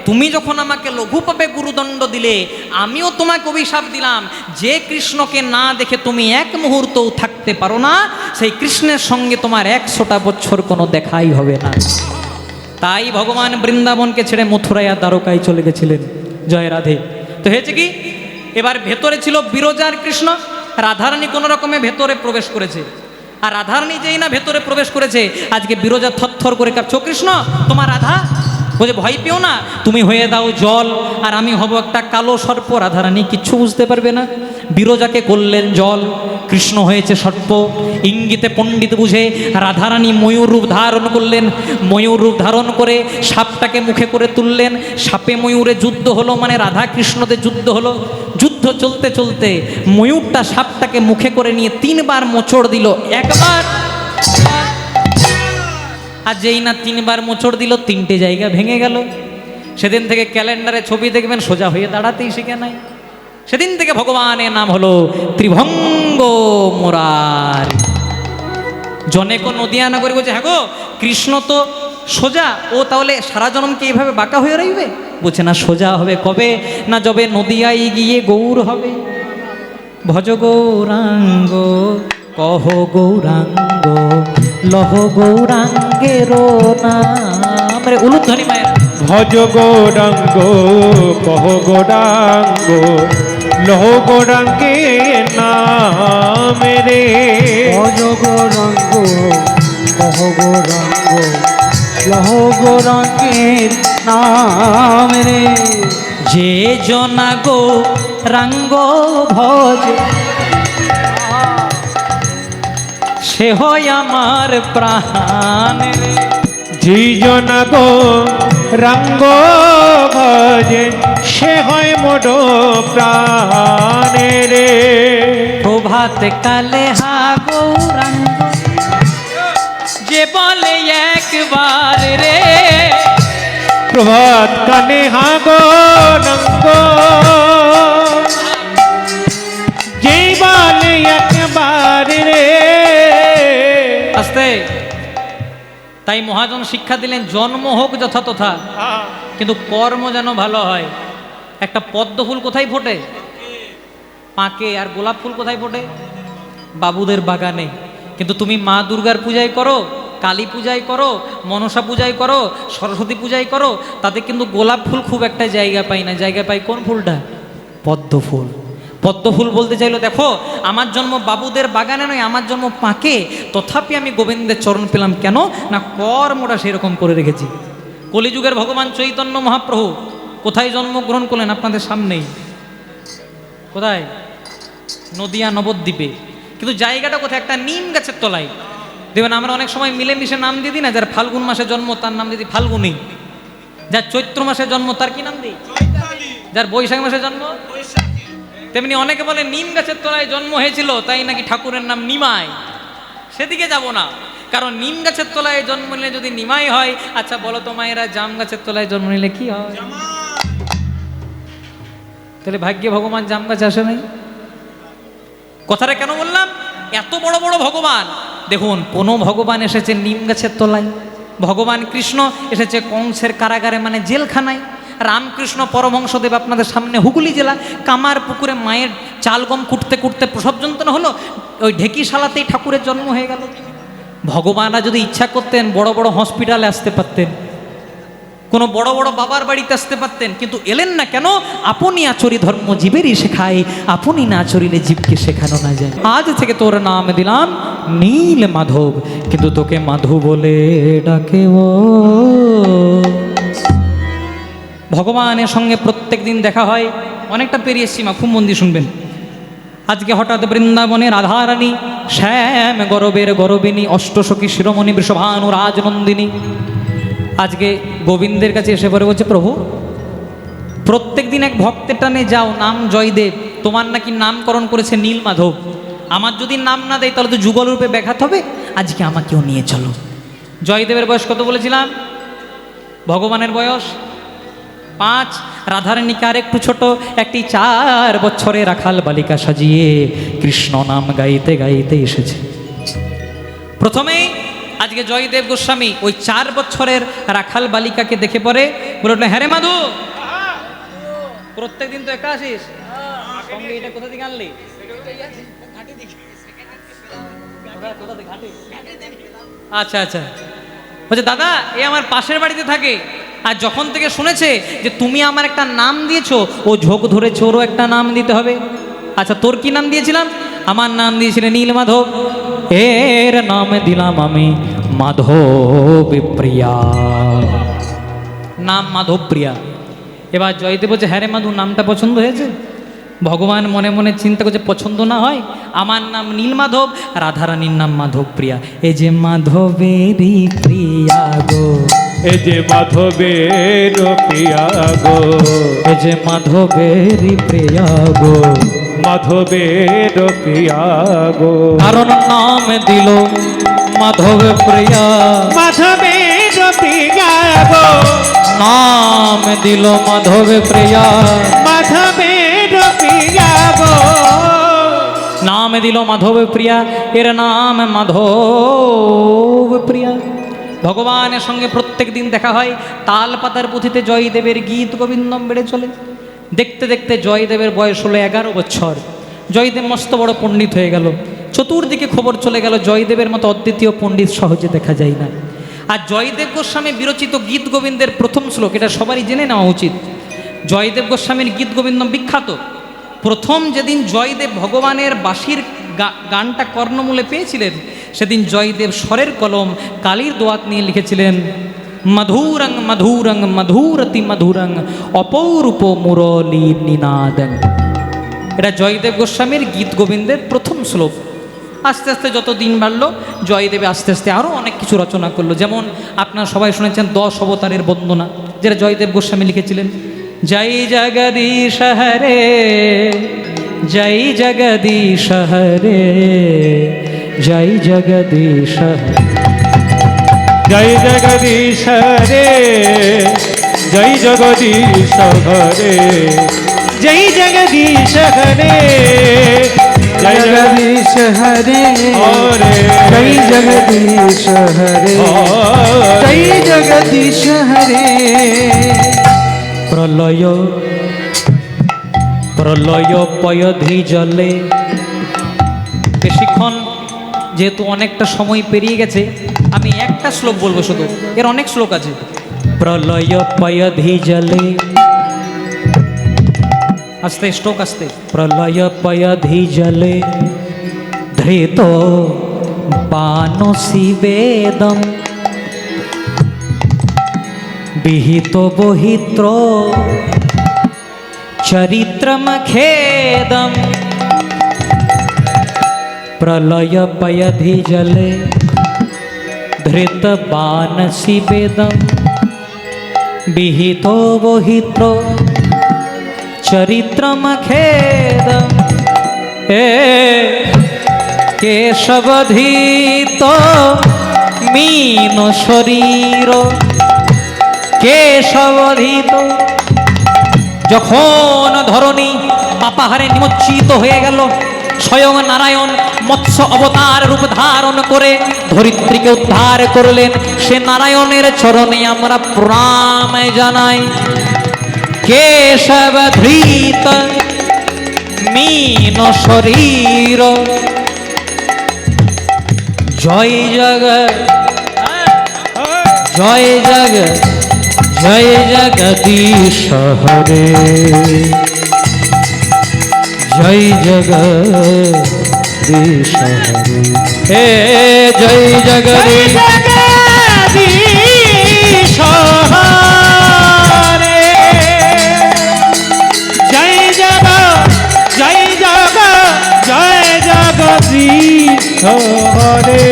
তুমি যখন আমাকে লঘুপাপে গুরুদণ্ড দিলে, আমিও তোমাকে অভিশাপ দিলাম, যে কৃষ্ণকে না দেখে তুমি এক মুহূর্তও থাকতে পারো না, সেই কৃষ্ণের সঙ্গে তোমার 100টা বছর কোনো দেখাই হবে না। তাই ভগবান বৃন্দাবনকে ছেড়ে মথুরায় আর দ্বারকায় চলে গেছিলেন। জয় রাধে। তো হয়েছে কি, এবার ভেতরে ছিল বিরজার কৃষ্ণ, রাধারানী কোনো রকমে ভেতরে প্রবেশ করেছে। আর রাধারানী যেই না ভেতরে প্রবেশ করেছে, আজকে বিরজা থরথর করে কাঁপছে, কৃষ্ণ তোমার রাধা, বলছে ভয় পেও না, তুমি হয়ে দাও জল আর আমি হব একটা কালো সর্প। রাধারানী কিচ্ছু বুঝতে পারবে না। বিরজাকে করলেন জল, কৃষ্ণ হয়েছে সর্প। ইঙ্গিতে পণ্ডিত বুঝে রাধারানী ময়ূর রূপ ধারণ করলেন। ময়ূর রূপ ধারণ করে সাপটাকে মুখে করে তুললেন। সাপে ময়ূরে যুদ্ধ হলো, মানে রাধা কৃষ্ণদের যুদ্ধ হলো। যুদ্ধ চলতে চলতে ময়ূরটা সাপটাকে মুখে করে নিয়ে 3 বার মোচড় দিল। একবার, আর যেই না 3 বার মোচড় দিল, 3টে জায়গা ভেঙে গেল। সেদিন থেকে ক্যালেন্ডারে ছবি দেখবেন সোজা হয়ে দাঁড়াতেই শিখে নাই। সেদিন থেকে ভগবানের নাম হলো ত্রিভঙ্গ মুরারি। জনেক নদিয়া নগরী বলছে, হ্যাঁ গো, কৃষ্ণ তো সোজা, ও তাহলে সারা জনমকে এইভাবে বাঁকা হয়ে রইবে? বলছে না, সোজা হবে কবে না যবে নদিয়ায় গিয়ে গৌর হবে। ভজ গৌরাঙ্গ কহ গৌরাঙ্গ লহ গৌরাঙ্গের নাম রে। উলুধ্বনি মায়ের ভজ গৌরাঙ্গ কহ গৌরাঙ্গ লহ গৌরাঙ্গের নাম রে। ভজ গৌরাঙ্গ কহ গৌরাঙ্গ লহ গৌরাঙ্গের নাম রে। যে জনা গো রাঙ্গ ভজ, সে হয় আমার প্রাণ রে। জীজন গো রঙ্গ ভজে, সে হয় মোর প্রাণে রে। প্রভাত কালে হা গৌরাঙ্গ, যে বলে একবার রে। প্রভাত কানে হা গো রঙ্গ, যে বলে একবার রে। আস্তে। তাই মহাজন শিক্ষা দিলেন, জন্ম হোক যথা তথা, কিন্তু কর্ম যেন ভালো হয়। একটা পদ্ম ফুল কোথায় ফোটে? পাকে। আর গোলাপ ফুল কোথায় ফোটে? বাবুদের বাগানে। কিন্তু তুমি মা দুর্গার পূজাই করো, কালী পূজাই করো, মনসা পূজাই করো, সরস্বতী পূজাই করো, তাতে কিন্তু গোলাপ ফুল খুব একটা জায়গা পাই না। জায়গা পাই কোন ফুলটা? পদ্ম ফুল। পদ্ম ফুল বলতে চাইলো, দেখো আমার জন্ম বাবুদের বাগানে নয়, আমার জন্ম পাকে, তথাপি আমি গোবিন্দের চরণ পেলাম। কেন না, কর্মটা সেরকম করে রেখেছি। কলিযুগের ভগবান চৈতন্য মহাপ্রভু কোথায় জন্মগ্রহণ করলেন? আপনাদের সামনেই। কোথায়? নদিয়া নবদ্বীপে। কিন্তু জায়গাটা কোথায়? একটা নিম গাছের তলায়। দেখবেন আমরা অনেক সময় মিলেমিশে নাম দিয়ে দিই না, যার ফাল্গুন মাসে জন্ম তার নাম দিয়ে দিই ফাল্গুনী, যার চৈত্র মাসে জন্ম তার কি নাম দিই? যার বৈশাখ মাসে জন্ম। তেমনি অনেকে বলে নিম গাছের তলায় জন্ম হয়েছিল, তাই নাকি ঠাকুরের নাম নিমাই। সেদিকে যাব না, কারণ নিম গাছের তলায় জন্ম নিলে যদি নিমাই হয়, আচ্ছা বলো তো মায়েরা, জাম গাছের তলায় জন্ম নিলে কি হয়? তাহলে ভাগ্যে ভগবান জাম গাছে আসে নাই। কথাটা কেন বললাম? এত বড় বড় ভগবান, দেখুন কোনো ভগবান এসেছে নিম গাছের তলায়, ভগবান কৃষ্ণ এসেছে কংসের কারাগারে, মানে জেলখানায়। রামকৃষ্ণ পরমহংসদেব আপনাদের সামনে হুগলি জেলা কামার পুকুরে মায়ের চালগম কুটতে কুটতে প্রসব যন্ত্রণা হলো, ওই ঢেকিশালাতেই ঠাকুরের জন্ম হয়ে গেল। ভগবানরা যদি ইচ্ছা করতেন বড় বড় হসপিটালে আসতে পারতেন, কোনো বড় বড় বাবার বাড়িতে আসতে পারতেন, কিন্তু এলেন না কেন? আপনি আচরি ধর্ম জীবেরই শেখায়, আপনি না আচরিলে জীবকে শেখানো না যায়। আজ থেকে তোর নাম দিলাম নীল মাধব, কিন্তু তোকে মাধু বলে ডাকে ও। ভগবানের সঙ্গে প্রত্যেক দিন দেখা হয়, অনেকটা পেরিয়ে সীমা, খুব মন দিয়ে শুনবেন। আজকে হঠাৎ বৃন্দাবনে রাধারানী শ্যাম গরবের গরবিনী, অষ্টসখী শিরোমণি বৃষভানু রাজনন্দিনী আজকে গোবিন্দের কাছে এসে পরে বলছে, প্রভু প্রত্যেক দিন এক ভক্তের টানে যাও, নাম জয়দেব, তোমার নাকি নামকরণ করেছে নীল মাধব। আমার যদি নাম না দেয় তাহলে তো যুগল রূপে ব্যাঘাত হবে, আজকে আমাকেও নিয়ে চলো। জয়দেবের বয়স কত বলেছিলাম? ভগবানের বয়স 5, রাধারানীকে আর একটু ছোট, একটি 4 বছরে রাখাল বালিকা সাজিয়ে কৃষ্ণ নাম গাইতে গাইতে এসেছে। প্রথমেই আজকে জয়দেব গোস্বামী ওই 4 বছরের রাখাল বালিকাকে দেখে পরে বলে উঠলো, হ্যাঁ রে মাধু, প্রত্যেকদিন তো একা আসিস, সঙ্গে এটা কোথা থেকে আনলি? আচ্ছা আচ্ছা, বলছে দাদা এ আমার পাশের বাড়িতে থাকে, আর যখন থেকে শুনেছে যে তুমি আমার একটা নাম দিয়েছো, ও ঝোঁক ধরেছে ওরও একটা নাম দিতে হবে। আচ্ছা তোর কি নাম দিয়েছিলাম? আমার নাম দিয়েছিলেন নীল মাধব, এর নাম দিলাম আমি মাধব প্রিয়া, নাম মাধব প্রিয়া। এবার জয়দেব বলছে, হ্যাঁ রে মাধু, নামটা পছন্দ হয়েছে? ভগবান মনে মনে চিন্তা করছে, পছন্দ না হয়, আমার নাম নীলমাধব, রাধারানীর নাম মাধব প্রিয়া, এই যে মাধবেরই প্রিয়া গো, এ যে মাধবের প্রিয়া গো, এই যে মাধবেরই প্রিয়া গো, মাধবের প্রিয়া গো। কারণ নাম দিল মাধব প্রিয়া, মাধবের প্রিয়া গো, নাম দিল মাধব প্রিয়া, মাধবের প্রিয়া গো, নাম দিল মাধব প্রিয়া, এর নাম মাধব প্রিয়া। ভগবানের সঙ্গে প্রত্যেক দিন দেখা হয়, তাল পাতার পুঁথিতে জয়দেবের গীত গোবিন্দম বেড়ে চলে। দেখতে দেখতে জয়দেবের বয়স হলো 11 বছর। জয়দেব মস্ত বড় পণ্ডিত হয়ে গেল। চতুর্দিকে খবর চলে গেল, জয়দেবের মতো অদ্বিতীয় পণ্ডিত সহজে দেখা যায় না। আর জয়দেব গোস্বামী বিরচিত গীত গোবিন্দের প্রথম শ্লোক, এটা সবারই জেনে নেওয়া উচিত। জয়দেব গোস্বামীর গীত গোবিন্দম বিখ্যাত। প্রথম যেদিন জয়দেব ভগবানের বাঁশির গানটা কর্ণমূলে পেয়েছিলেন, সেদিন জয়দেব স্বরের কলম কালির দোয়াত নিয়ে লিখেছিলেন, মধুরং মধুরং মধুরতি মধুরং অপৌরূপ মুরলী নিনাদং। এটা জয়দেব গোস্বামীর গীত গোবিন্দের প্রথম শ্লোক। আস্তে আস্তে যত দিন বাড়ল, জয়দেবে আস্তে আস্তে আরও অনেক কিছু রচনা করলো। যেমন আপনারা সবাই শুনেছেন 10 অবতারের বন্দনা, যেটা জয়দেব গোস্বামী লিখেছিলেন। জয় জগদীশ হরে, জয় জগদীশ হরে, জয় জগদীশ হরে, জয় জগদীশ রে, জয় জগদীশ হরে, জয় জগদীশ হরে, জয় জগদীশ হরে, হরে, জয় জগদীশ হরে, জয় জগদীশ হরে। প্রলয় প্রলয় পয়ধি জলে। বেশিক্ষণ যেহেতু অনেকটা সময় পেরিয়ে গেছে, আমি একটা শ্লোক বলবো শুধু, এর অনেক শ্লোক আছে। প্রলয় পয়ধি জলে, আস্তে শ্লোক আস্তে। প্রলয় পয়ধি জলে ধৃত বানসি বেদম বিহিত বহিত্র চরিত্রমখেদম। প্রলয় পয়ধি জলে ধৃত বানসি বেদম বিহিত বহিত্র চরিত্রমখেদম। এ কেশবধৃত মীন শরীর, কেশবধৃত। যখন ধরণী পাপাহারে নিমজ্জিত হয়ে গেল, স্বয়ং নারায়ণ মৎস্য অবতার রূপ ধারণ করে ধরিত্রীকে উদ্ধার করলেন। সে নারায়ণের চরণে আমরা প্রণাম জানাই। কেশবধৃত মীন শরীর, জয় জগৎ জয় জগৎ জয় জগদীশ হরে, জয় জগদীশ হরে, হে জয় জগদীশ হরে, জয় জগ জয় জগ জয় জগদীশ হরে।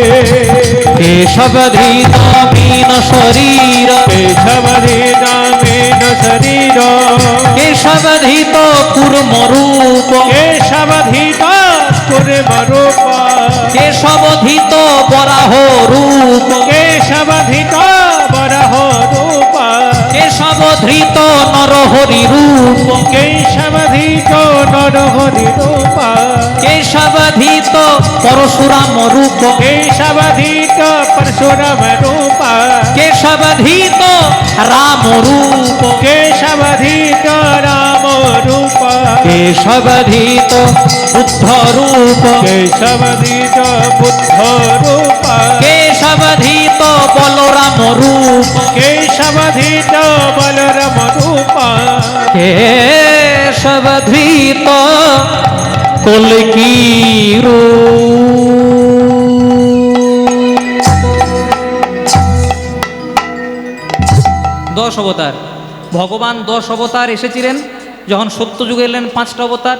কেশবধৃত মীন শরীর, কেশবধৃত মীন শরীর, কেশবধৃত কুর্মরূপ, কেশবধৃত কুর্মরূপ, কেশবধৃত বরাহ রূপ, কেশবধৃত বরাহ রূপ, কেশবধৃত নরহরি রূপ, কেশবধৃত নরহরি রূপ, কেশবধৃত পরশুরাম রূপ, केशवधीत परशुराम रूप, কেশবধীত রাম রূপ, केशवधीत राम रूप, কেশবধীত বুদ্ধ রূপ, केशवधीत बुद्ध रूप, কেশবধীত বলরাম রূপ, केशवधीत बलराम रूप, কেশবধীত কলকি রূপ। 10 অবতার ভগবান 10 অবতার এসেছিলেন। যখন সত্যযুগে এলেন 5টা অবতার,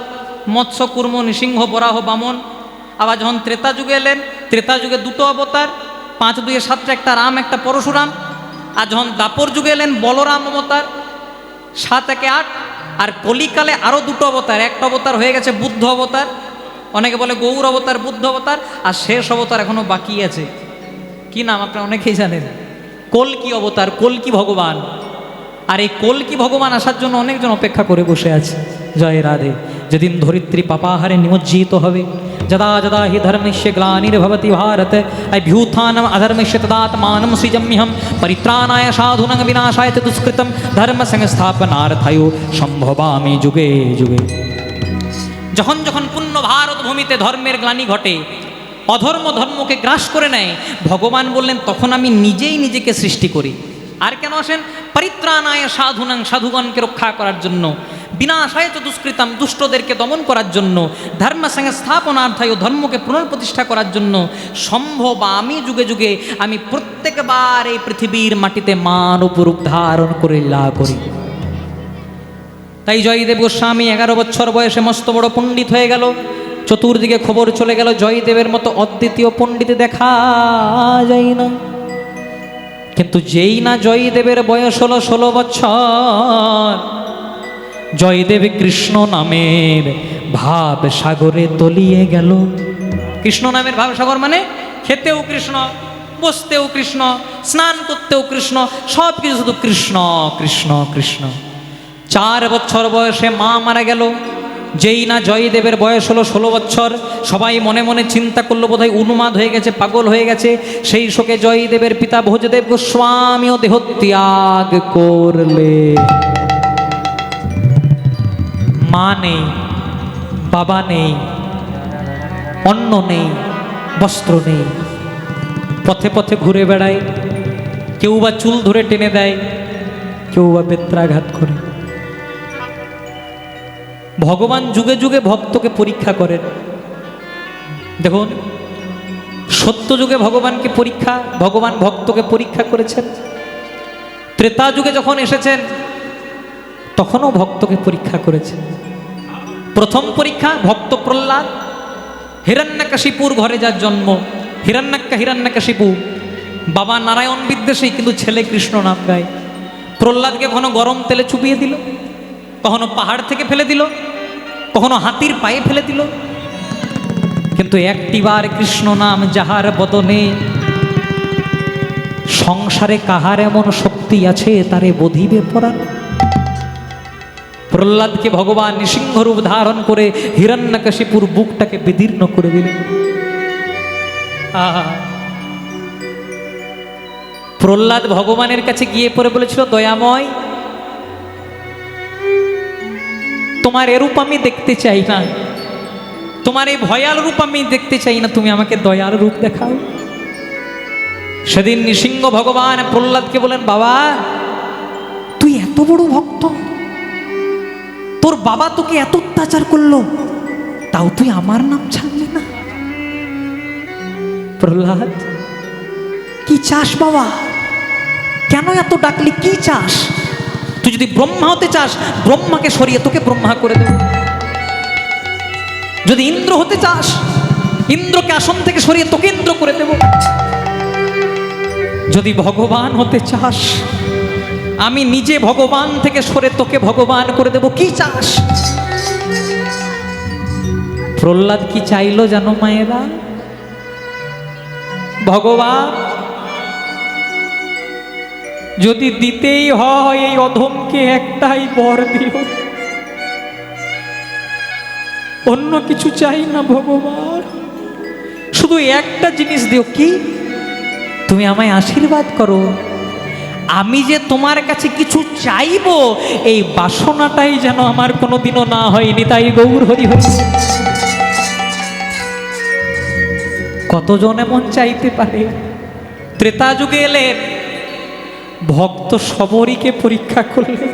মৎস্য কুর্ম নৃসিংহ বরাহ বামন। আবার যখন ত্রেতা যুগে এলেন, ত্রেতা যুগে 2টো অবতার, 5 2 7, একটা রাম একটা পরশুরাম। আর যখন দাপর যুগে এলেন বলরাম অবতার, 7 1 8। আর কলিকালে আরও 2টো অবতার, একটা অবতার হয়ে গেছে বুদ্ধ অবতার, অনেকে বলে গৌর অবতার, বুদ্ধ অবতার। আর শেষ অবতার এখনো বাকি আছে, কি নাম আপনারা অনেকেই জানেন, কলকি অবতার, কলকি ভগবান। আর এই কলকি ভগবান আসার জন্য অনেকজন অপেক্ষা করে বসে আছে। জয় রাধে। যেদিন ধরিত্রী পাপাহারে নিমজ্জিত হবে, যদা যদা হি ধর্মস্য গ্লানির্ভবতি ভারত অভ্যুত্থানম অধর্মস্য তদাত্মানম সৃজম্যহম পরিত্রাণায় সাধুনাং বিনাশায় চ দুষ্কৃতম ধর্ম সংস্থাপনার্থায় সম্ভবামি যুগে যুগে। যখন যখন পূর্ণ ভারত ভূমিতে ধর্মের গ্লানি ঘটে, অধর্ম ধর্মকে গ্রাস করে নেয়, ভগবান বললেন তখন আমি নিজেই নিজেকে সৃষ্টি করি। আর কেন আসেন? পরিত্রাণায় সাধুনাং, সাধুগণকে রক্ষা করার জন্য, বিনাশায় চ দুষ্কৃতম, দুষ্টদেরকে দমন করার জন্য, ধর্ম সংস্থাপনার্থায়, ধর্মকে পুনর্প্রতিষ্ঠা করার জন্য, সম্ভব আমি যুগে যুগে আমি প্রত্যেকবার এই পৃথিবীর মাটিতে মানব রূপ ধারণ করে লীলা করি। তাই জয়দেব গোস্বামী 11 বছর বয়সে মস্ত বড় পণ্ডিত হয়ে গেল। চতুর্দিকে খবর চলে গেল জয়দেবের মতো অদ্বিতীয় পণ্ডিত দেখা যায় না। কিন্তু যেই না জয়দেবের বয়স হলো 16 বছর, জয়দেব কৃষ্ণ নামের ভাব সাগরে তলিয়ে গেল। কৃষ্ণ নামের ভাব সাগর মানে খেতেও কৃষ্ণ, বসতেও কৃষ্ণ, স্নান করতেও কৃষ্ণ, সব কিছু শুধু কৃষ্ণ কৃষ্ণ কৃষ্ণ। 4 বছর বয়সে মা মারা গেল। যেই না জয়দেবের বয়স হলো 16 বছর, সবাই মনে মনে চিন্তা করলো বোধহয় উন্মাদ হয়ে গেছে, পাগল হয়ে গেছে। সেই শোকে জয়দেবের পিতা ভোজদেব গোস্বামীও দেহত্যাগ করলে। মা নেই, বাবা নেই, অন্ন নেই, বস্ত্র নেই, পথে পথে ঘুরে বেড়ায়। কেউ বা চুল ধরে টেনে দেয়, কেউ বা বেত্রাঘাত করে। ভগবান যুগে যুগে ভক্তকে পরীক্ষা করেন। দেখুন, সত্য যুগে ভগবানকে পরীক্ষা, ভগবান ভক্তকে পরীক্ষা করেছেন। ত্রেতা যুগে যখন এসেছেন তখনও ভক্তকে পরীক্ষা করেছেন। প্রথম পরীক্ষা ভক্ত প্রহ্লাদ, হিরণ্যকশিপুর ঘরে যার জন্ম, হিরণ্যকশিপু, বাবা নারায়ণ বিদ্বেষী কিন্তু ছেলে কৃষ্ণ নাম গায়। প্রহ্লাদকে কখনো গরম তেলে চুবিয়ে দিল, কখনো পাহাড় থেকে ফেলে দিল, কখনো হাতির পায়ে ফেলে দিল। কিন্তু একটিবার কৃষ্ণ নাম যাহার বদনে, সংসারে কাহার এমন শক্তি আছে তারে বধিবে পরাণ। প্রহ্লাদকে ভগবান নৃসিংহ রূপ ধারণ করে হিরণ্যকশিপুর বুকটাকে বিদীর্ণ করে দিলেন। প্রহ্লাদ ভগবানের কাছে গিয়ে পরে বলেছিল, দয়াময়, তোমার এরূপ আমি দেখতে চাই না, তোমার এই ভয়াল রূপ আমি দেখতে চাই না, তুমি আমাকে দয়াল রূপ দেখাও। সেদিন নৃসিংহ ভগবান প্রহ্লাদকে বলেন, বাবা তুই এত বড় ভক্ত, তোর বাবা তোকে এত অত্যাচার করলো, তাও তুই আমার নাম ছাড়লি না। প্রহ্লাদ, কি চাস বাবা? কেন এত ডাকলি? কি চাস? তুই যদি ব্রহ্মা হতে চাস, ব্রহ্মাকে সরিয়ে তোকে ব্রহ্মা করে দেব। যদি ইন্দ্র হতে চাস, ইন্দ্রকে আসন থেকে সরিয়ে তোকে ইন্দ্র করে দেব। যদি ভগবান হতে চাস, আমি নিজে ভগবান থেকে সরে তোকে ভগবান করে দেব। কি চাস? প্রহ্লাদ কি চাইলো জানো মায়েরা? ভগবান, যদি দিতেই হয় এই অধমকে একটাই বর দিও, অন্য কিছু চাই না ভগবান। শুধু একটা জিনিস দিও, কি? তুমি আমায় আশীর্বাদ করো, আমি যে তোমার কাছে কিছু চাইবো এই বাসনাটাই যেন আমার কোনোদিনও না হয়নি, তাই গৌর হরি হরি। কতজন এমন চাইতে পারে? ত্রেতা যুগে এলেন, ভক্ত সবরীকে পরীক্ষা করলেন।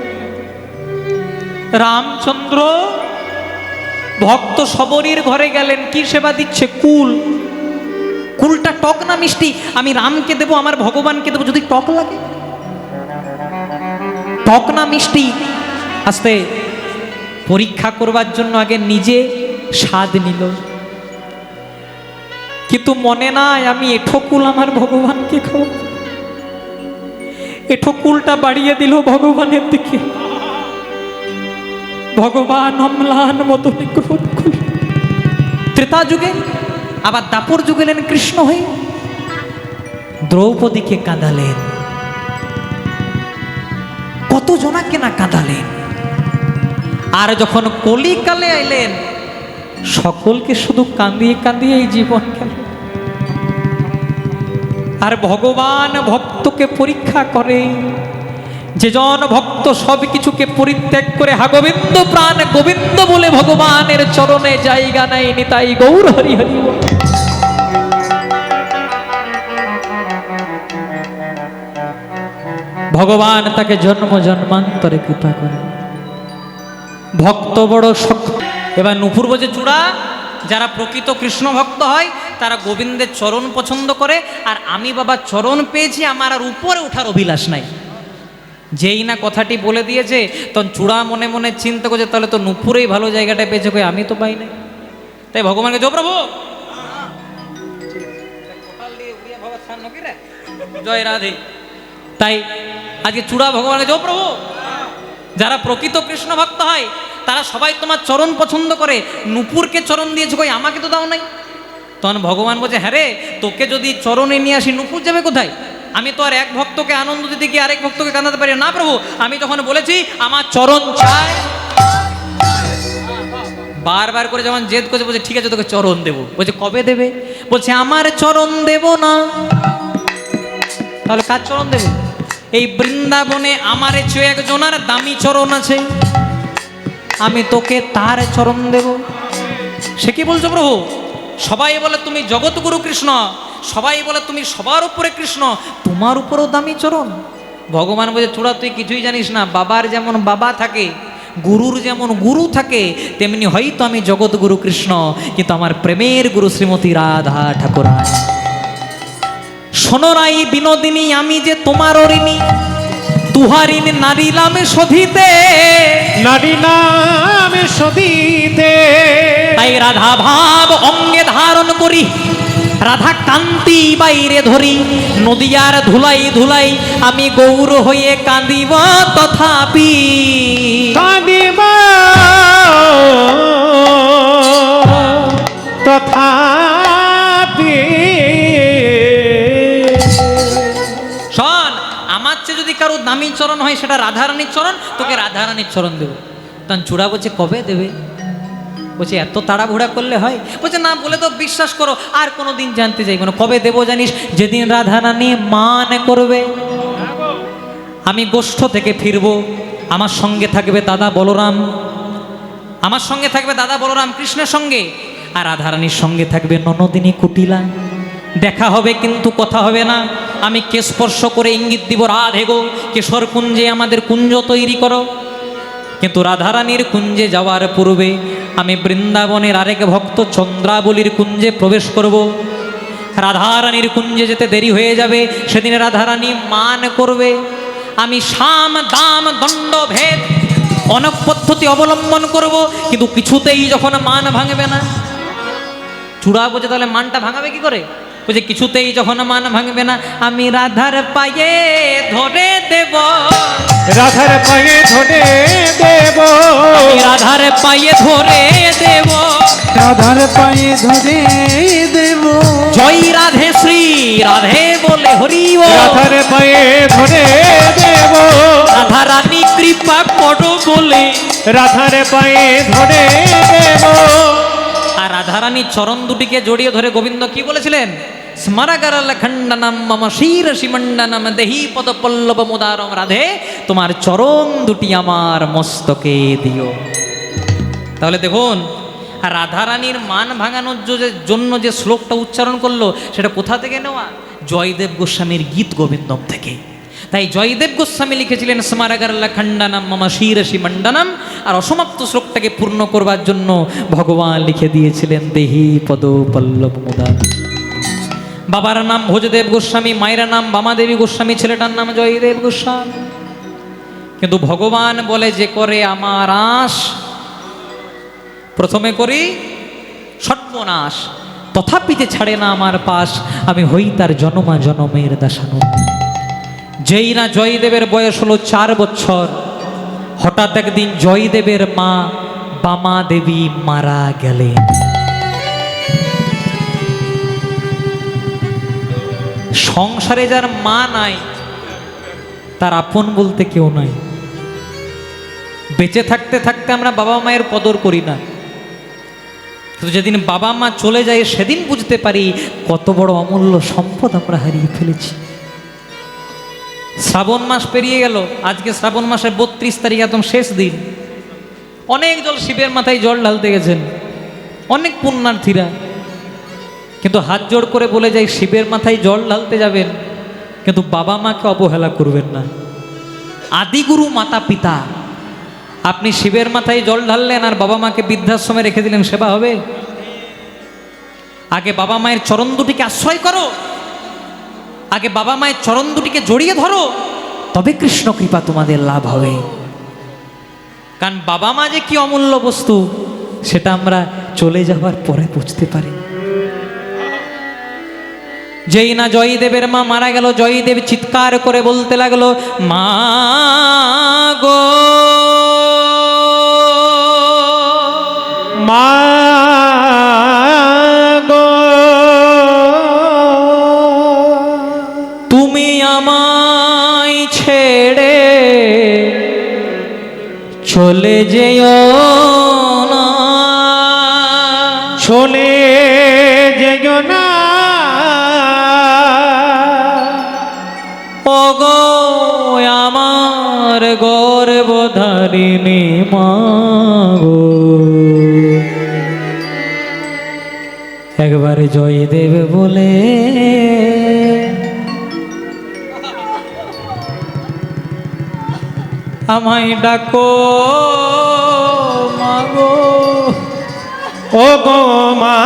রামচন্দ্র ভক্ত সবরীর ঘরে গেলেন, কি সেবা দিচ্ছে? কুল। কুলটা টক না মিষ্টি? আমি রামকে দেবো, আমার ভগবানকে দেবো, যদি টক লাগে? টক না মিষ্টি? আস্তে পরীক্ষা করবার জন্য আগে নিজে স্বাদ নিল, কিন্তু মনে নাই আমি এঠো কুল আমার ভগবানকে খাও। এঠো কুলটা বাড়িয়ে দিল ভগবানের দিকে। ভগবান অম্লান মতনে ক্রোধ করলেন। ত্রেতা যুগে, আবার দাপর যুগে এলেন কৃষ্ণ হয়ে, দ্রৌপদীকে কাঁদালেন, কত জনাকে না কাঁদালেন। আর যখন কলিকালে এলেন, সকলকে শুধু কাঁদিয়ে কাঁদিয়ে এই জীবন গেল। আর ভগবান ভক্তকে পরীক্ষা করে, যেজন ভক্ত সব কিছুকে পরিত্যাগ করে হা গোবিন্দ প্রাণ গোবিন্দ বলে ভগবানের চরণে জায়গা নেয়নি, তাই গৌর হরি হরি। ভগবান তাকে জন্ম জন্মান্তরে কৃপা করে। ভক্ত বড় শক্ত। এবার নুপুর বোঝে চূড়া, যারা প্রকৃত কৃষ্ণ ভক্ত হয় তারা গোবিন্দের চরণ পছন্দ করে, আর আমি বাবা চরণ পেয়েছি, আমার আর উপরে ওঠার অভিলাষ নাই। যেই না কথাটি বলে দিয়েছে, তখন চূড়া মনে মনে চিন্তা করছে, তাহলে তো নুপুরেই ভালো জায়গাটা পেয়েছে, কই আমি তো পাই নাই। তাই ভগবানকে জয় প্রভু, জয় রাধে। তাই আজকে চূড়া ভগবানকে জয় প্রভু। যারা প্রকৃত কৃষ্ণ ভক্ত হয় তারা সবাই তোমার চরণ পছন্দ করে, নুপুরকে চরণ দিয়েছে, কই আমাকে তো দাও নাই। তখন ভগবান বলছে, হ্যাঁ রে, তোকে যদি চরণে নিয়ে আসি নুপুর যাবে কোথায়? আমি তো আর এক ভক্তকে আনন্দ দিতে গিয়ে আরেক ভক্তকে কাঁদাতে পারি না প্রভু। আমি যখন বলেছি আমার চরণ চাই, বারবার করে যখন জেদ করছে, বলছে ঠিক আছে তোকে চরণ দেবো। বলছে কবে দেবে? বলছে আমার চরণ দেব না। তাহলে কার চরণ দেবে? এই বৃন্দাবনে আমার চেয়ে একজনের দামি চরণ আছে, আমি তোকে তার চরণ দেব। সে কি বলছো প্রভু? সবাই বলে তুমি জগৎগুরু কৃষ্ণ, সবাই বলে তুমি সবার উপরে কৃষ্ণ, তোমার উপরেও দামি চরণ। ভগবান বলে, চূড়া তুই কিছুই জানিস না, বাবার যেমন বাবা থাকে, গুরুর যেমন গুরু থাকে, তেমনি হয়তো আমি জগৎগুরু কৃষ্ণ, কিন্তু আমার প্রেমের গুরু শ্রীমতী রাধা ঠাকুরানী। সোনরাই বিনোদিনী আমি যে তোমার ঋণী, তুহারিন নারিলাম শোধিতে, নারিলাম শোধিতে। তাই রাধা ভাব অঙ্গে ধারণ করি, রাধা কান্তি বাইরে ধরি, নদিয়ার ধুলাই ধুলাই আমি গৌর হয়ে কাঁদিব তথাপি। কাঁদিব তথাপি। শোন, আমার চেয়ে যদি কারো দামি চরণ হয় সেটা রাধারানীর চরণ, তোকে রাধারানীর চরণ দেব। তখন চূড়া বলছে কবে দেবে? বলছে এত তাড়াহুড়া করলে হয়? বলছে না, বলে তো বিশ্বাস করো, আর কোনো দিন জানতে চাইবো না। কবে দেবো জানিস? যেদিন রাধারানী মান করবে, আমি গোষ্ঠ থেকে ফিরবো, আমার সঙ্গে থাকবে দাদা বলরাম, আমার সঙ্গে থাকবে দাদা বলরাম কৃষ্ণের সঙ্গে, আর রাধারানীর সঙ্গে থাকবে ননদিনী কুটিলা। দেখা হবে কিন্তু কথা হবে না। আমি কে স্পর্শ করে ইঙ্গিত দিব, রাধে গো কেশর কুঞ্জে আমাদের কুঞ্জ তৈরি করো। কিন্তু রাধারানীর কুঞ্জে যাওয়ার পূর্বে আমি বৃন্দাবনের আরেক ভক্ত চন্দ্রাবলীর কুঞ্জে প্রবেশ করব। রাধারানীর কুঞ্জে যেতে দেরি হয়ে যাবে, সেদিন রাধারানী মান করবে। আমি সাম দাম দণ্ড ভেদ অনেক পদ্ধতি অবলম্বন করব, কিন্তু কিছুতেই যখন মান ভাঙবে না। চূড়া বোঝে তাহলে মানটা ভাঙাবে কি করে? বলছে কিছুতেই যখন মান ভাঙবে না, আমি রাধার পায়ে ধরে দেব, রাধার পায়ে ধরে দেব, আমি রাধার পায়ে ধরে দেব, রাধার পায়ে ধরে দেব। জয় রাধে শ্রী রাধে বলে হরি ও, রাধার পায়ে ধরে দেব, রাধা রানী কৃপা করো বলে রাধার পায়ে ধরে দেব। আর রাধারানীর চরণ দুটিকে জড়িয়ে ধরে গোবিন্দ কি বলেছিলেন? স্মরাগারাল খণ্ডনম মম শিরসি মণ্ডনম দেহি পদ পল্লব মুদারম। রাধে, তোমার চরণ দুটি আমার মস্তকে দিও। তাহলে দেখুন, রাধারানীর মান ভাঙানোর জন্য যে শ্লোকটা উচ্চারণ করলো সেটা কোথা থেকে নেওয়া? জয়দেব গোস্বামীর গীত গোবিন্দম থেকে। তাই জয়দেব গোস্বামী লিখেছিলেন স্মারগারাল খণ্ডনম মম শিরসি মণ্ডনম, আর অসমাপ্ত শ্লোকটাকে পূর্ণ করবার জন্য ভগবান লিখে দিয়েছিলেন দেহি পদ পল্লব মুদার। বাবার নাম ভোজদেব গোস্বামী, মায়ের নাম বামাদেবী গোস্বামী, ছেলেটার নাম জয়দেব গোস্বামী। কিন্তু ভগবান বলে যে করে আমার আশ, প্রথমে করি সর্বনাশ, তথাপিতে ছাড়ে না আমার পাশ, আমি হই তার জনমা জনমের দাসানু। যেই না জয়দেবের বয়স হলো 4 বছর, হঠাৎ একদিন জয়দেবের মা বামা দেবী মারা গেলেন। সংসারে যার মা নাই, তার আপন বলতে কেউ নাই। বেঁচে থাকতে থাকতে আমরা বাবা মায়ের কদর করি না, কিন্তু যেদিন বাবা মা চলে যায় সেদিন বুঝতে পারি কত বড় অমূল্য সম্পদ আমরা হারিয়ে ফেলেছি। শ্রাবণ মাস পেরিয়ে গেল, আজকে শ্রাবণ মাসের 32 তারিখ, একদম শেষ দিন। অনেক জল শিবের মাথায় জল ঢালতে গেছেন, অনেক পুণ্যার্থীরা। কিন্তু হাত জোড় করে বলে যাই, শিবের মাথায় জল ঢালতে যাবেন কিন্তু বাবা মাকে অবহেলা করবেন না। আদিগুরু মাতা পিতা, আপনি শিবের মাথায় জল ঢাললেন আর বাবা মাকে বৃদ্ধাশ্রমে রেখে দিলেন, সেবা হবে? আগে বাবা মায়ের চরণ দুটিকে আশ্রয় করো, আগে বাবা মায়ের চরণ দুটিকে জড়িয়ে ধরো, তবে কৃষ্ণ কৃপা তোমাদের লাভ হবে। কারণ বাবা মা যে কি অমূল্য বস্তু সেটা আমরা চলে যাওয়ার পরে বুঝতে পারি। যেই না জয়দেবের মা মারা গেল, জয়দেব চিৎকার করে বলতে লাগলো, মা গো মা গো, তুমি আমায় ছেড়ে চলে যেও না, চলে যেও না, ওগো আমার গর্ভধারিণী মা গো। একবারে জয়দেব বলে আমায় ডাকো মা গো। ও গো মা,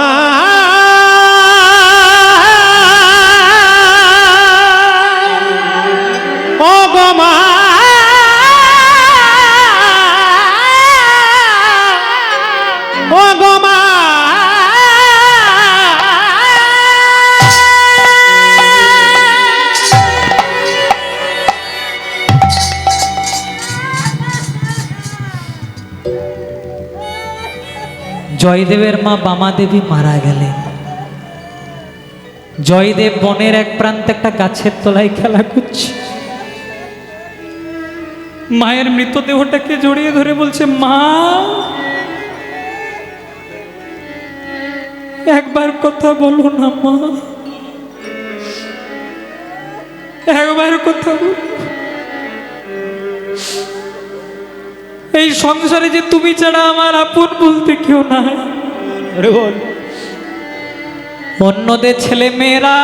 ও গো মা, ও গো মা। জয়দেবের মা বামা দেবী মারা গেলেন। জয়দেব বনের এক প্রান্তে একটা গাছের তলায় খেলা করছে। মায়ের মৃতদেহটাকে জড়িয়ে ধরে বলছে, মা একবার কথা বলো না মা, একবার কথা বলো। এই সংসারে যে তুমি ছাড়া আমার আপন বলতে কেউ নাই। অন্যদের ছেলে মেয়েরা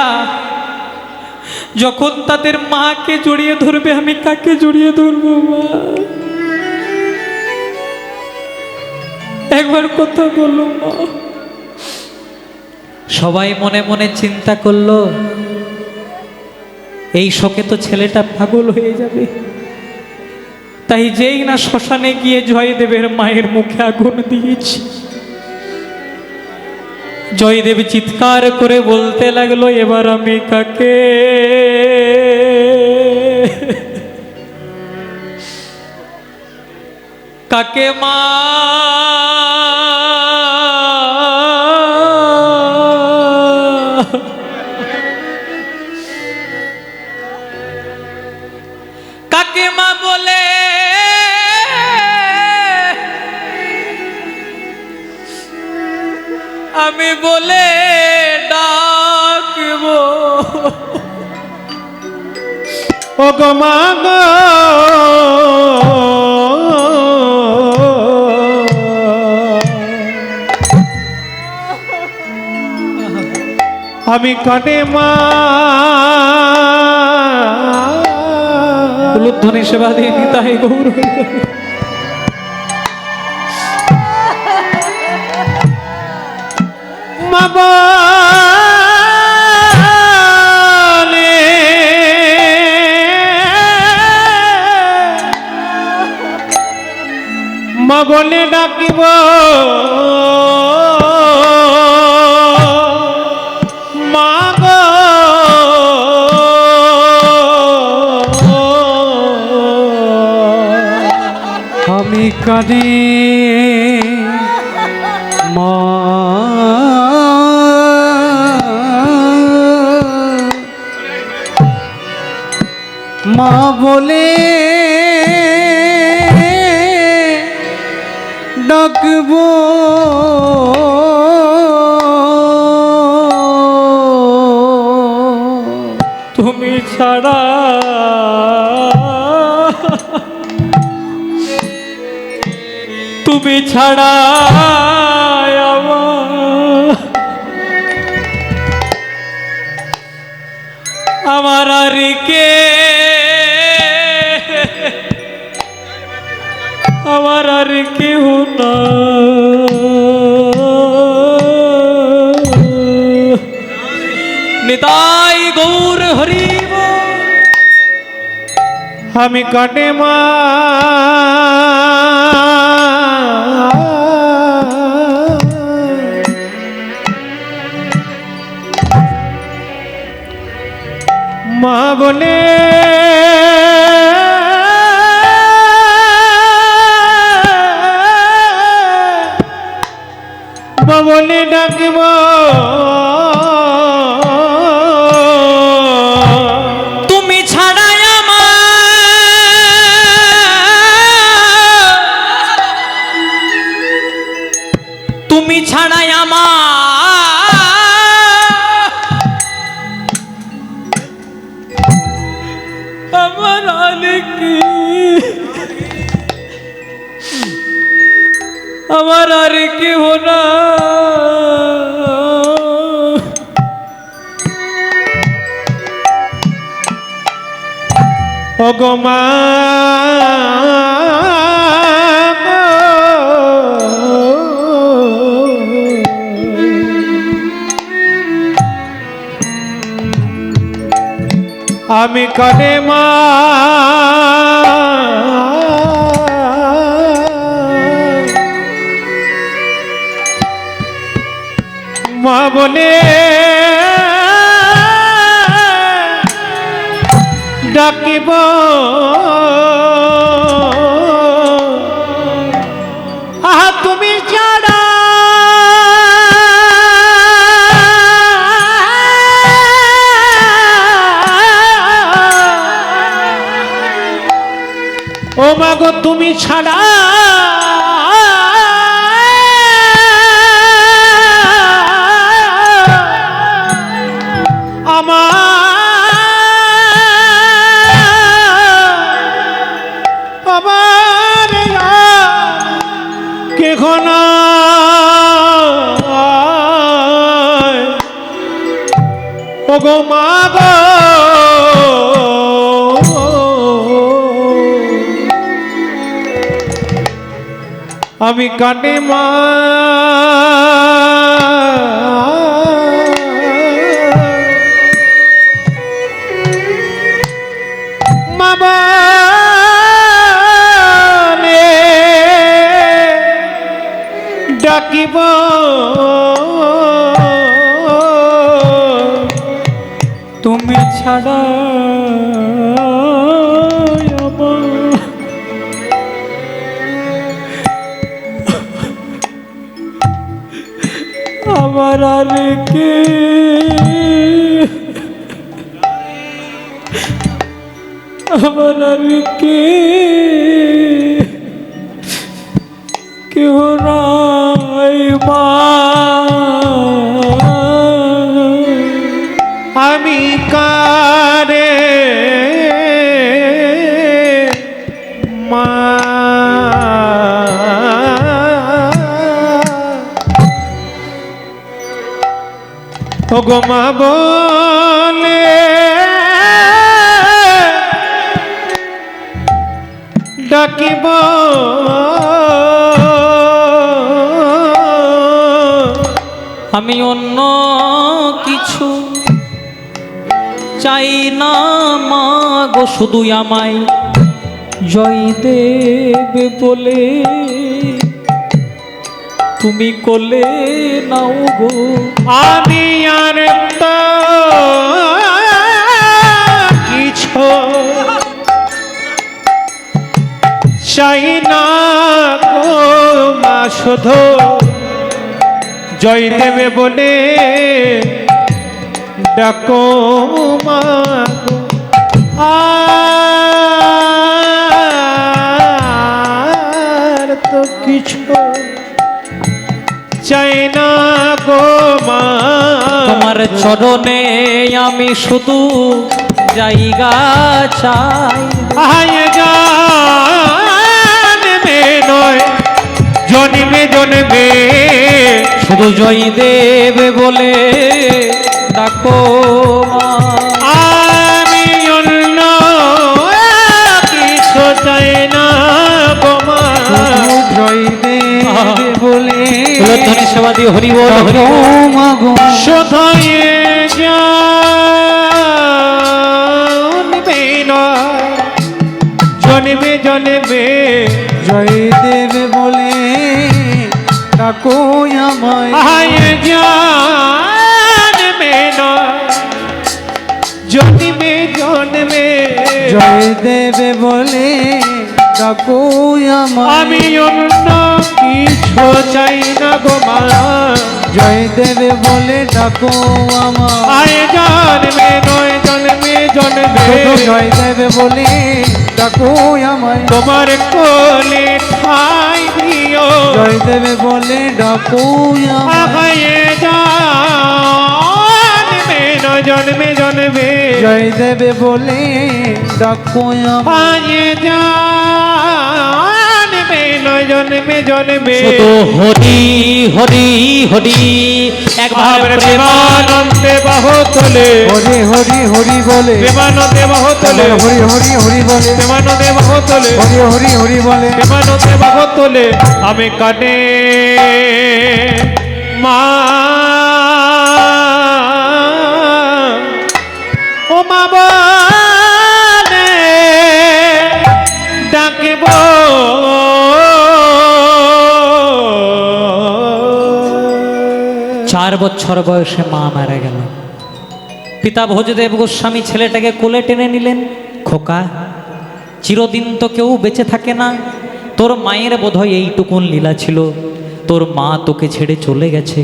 যখন তাদের মাকে জড়িয়ে ধরবে, আমি কাকে জড়িয়ে ধরবো মা? একবার কথা বলো মা। সবাই মনে মনে চিন্তা করলো, এই শোকে তো ছেলেটা পাগল হয়ে যাবে। তাই যেই না শ্মশানে গিয়ে জয়দেবের মায়ের মুখে আগুন দিয়েছি, জয়দেব চিৎকার করে বলতে লাগলো, এবার আমি কাকে? কাকে মা? কাকে মা বলে আমি বলে ডাকবো ও গো মা গো আমি কানে মা উলুধ্বনি সেবা দিয়ে নিতাই গৌর মা বলে মা বলে ডাকিব মা গো আমি কাঁদি মা মা বলে ডাকবো তুমি ছাড়া তুমি ছাড়া আমার আর কে আমার আর কেউ না নিতাই গৌর হরিব আমি কানে মা মা বলে মা বলে ডাকিব তুমি ছাড়াই আমার তুমি ছাড়াই আমার আলিকি আমার আর কেউ না ও গো মা আমি কানে মা মা বলে ডাকিব আহা তুমি ছাড়া ও মা গো তুমি ছাড়া আমার কেহ নাই ও গো মা গো আমি কানে মা মা বলে ডাকিব তুমি ছাড়া আমার আর কে আমার আর কে কেউ নাই মা ও গো মা বলে ডাকিব আমি অন্য কিছু চাই না মা গো, শুধু আমায় জয় দেবে বলে তুমি কোলে নাও গো। আমি আর তো কিছু চাই না গো মা, শুধু জয় দেবে বলে ডাকো মা গো। আর তো কিছু চাই না গো মা, তোমার চরণে আমি শুধু জায়গা চাই। আয় জানবে নয় জন্মে জন্মে, শুধু জয় দেবে বলে ডাকো মা। আমি অন্য কিছু চাই না গো মা, জয় দেবে বলে ধনী সেবা দিয়ে হরি বল হরি ডাকো বল। মা গো। শোধায় জানবে নয় জন্মে জন্মে, জয় দেবে বলে ডাকো আমায়। আয় জানবে নয় জন্মে জন্মে, জয় দেবে বলে ডাকো আমায়। আমি অন্য কিছু চাই না গো মা, জয় দেবে বলে ডাকো আমায়। আয় জন্মে নয় জন্মে জন্মে, শুধু জয় দেবে বলে ডাকো আমায়। তোমার কোলে ঠাই দিও, জয় দেবে বলে ডাকো আমায়। আয় জন্মে নয় জন্মে জন্মে, জয় দেবে বলে ডাকো আমায়। আয় জন্মে নয় জন্মে জন্মে, শুধু হরি হরি হরি একবার প্রেমানন্দে বাহ তোলে, হরি হরি হরি বলে প্রেমানন্দে বাহ তোলে, হরি হরি হরি বলে প্রেমানন্দে বাহ তোলে, হরি হরি হরি বলে প্রেমানন্দে বাহ তোলে। আমি কানে মা ও মা বলে ডাকিব, 4 বছর বয়সে মা মারা গেল। পিতা ভোজদেব গোস্বামী ছেলেটাকে কোলে টেনে নিলেন। খোকা, চিরদিন তো কেউ বেঁচে থাকে না, তোর মায়ের বোধহয় এইটুকুন লীলা ছিল, তোর মা তোকে ছেড়ে চলে গেছে,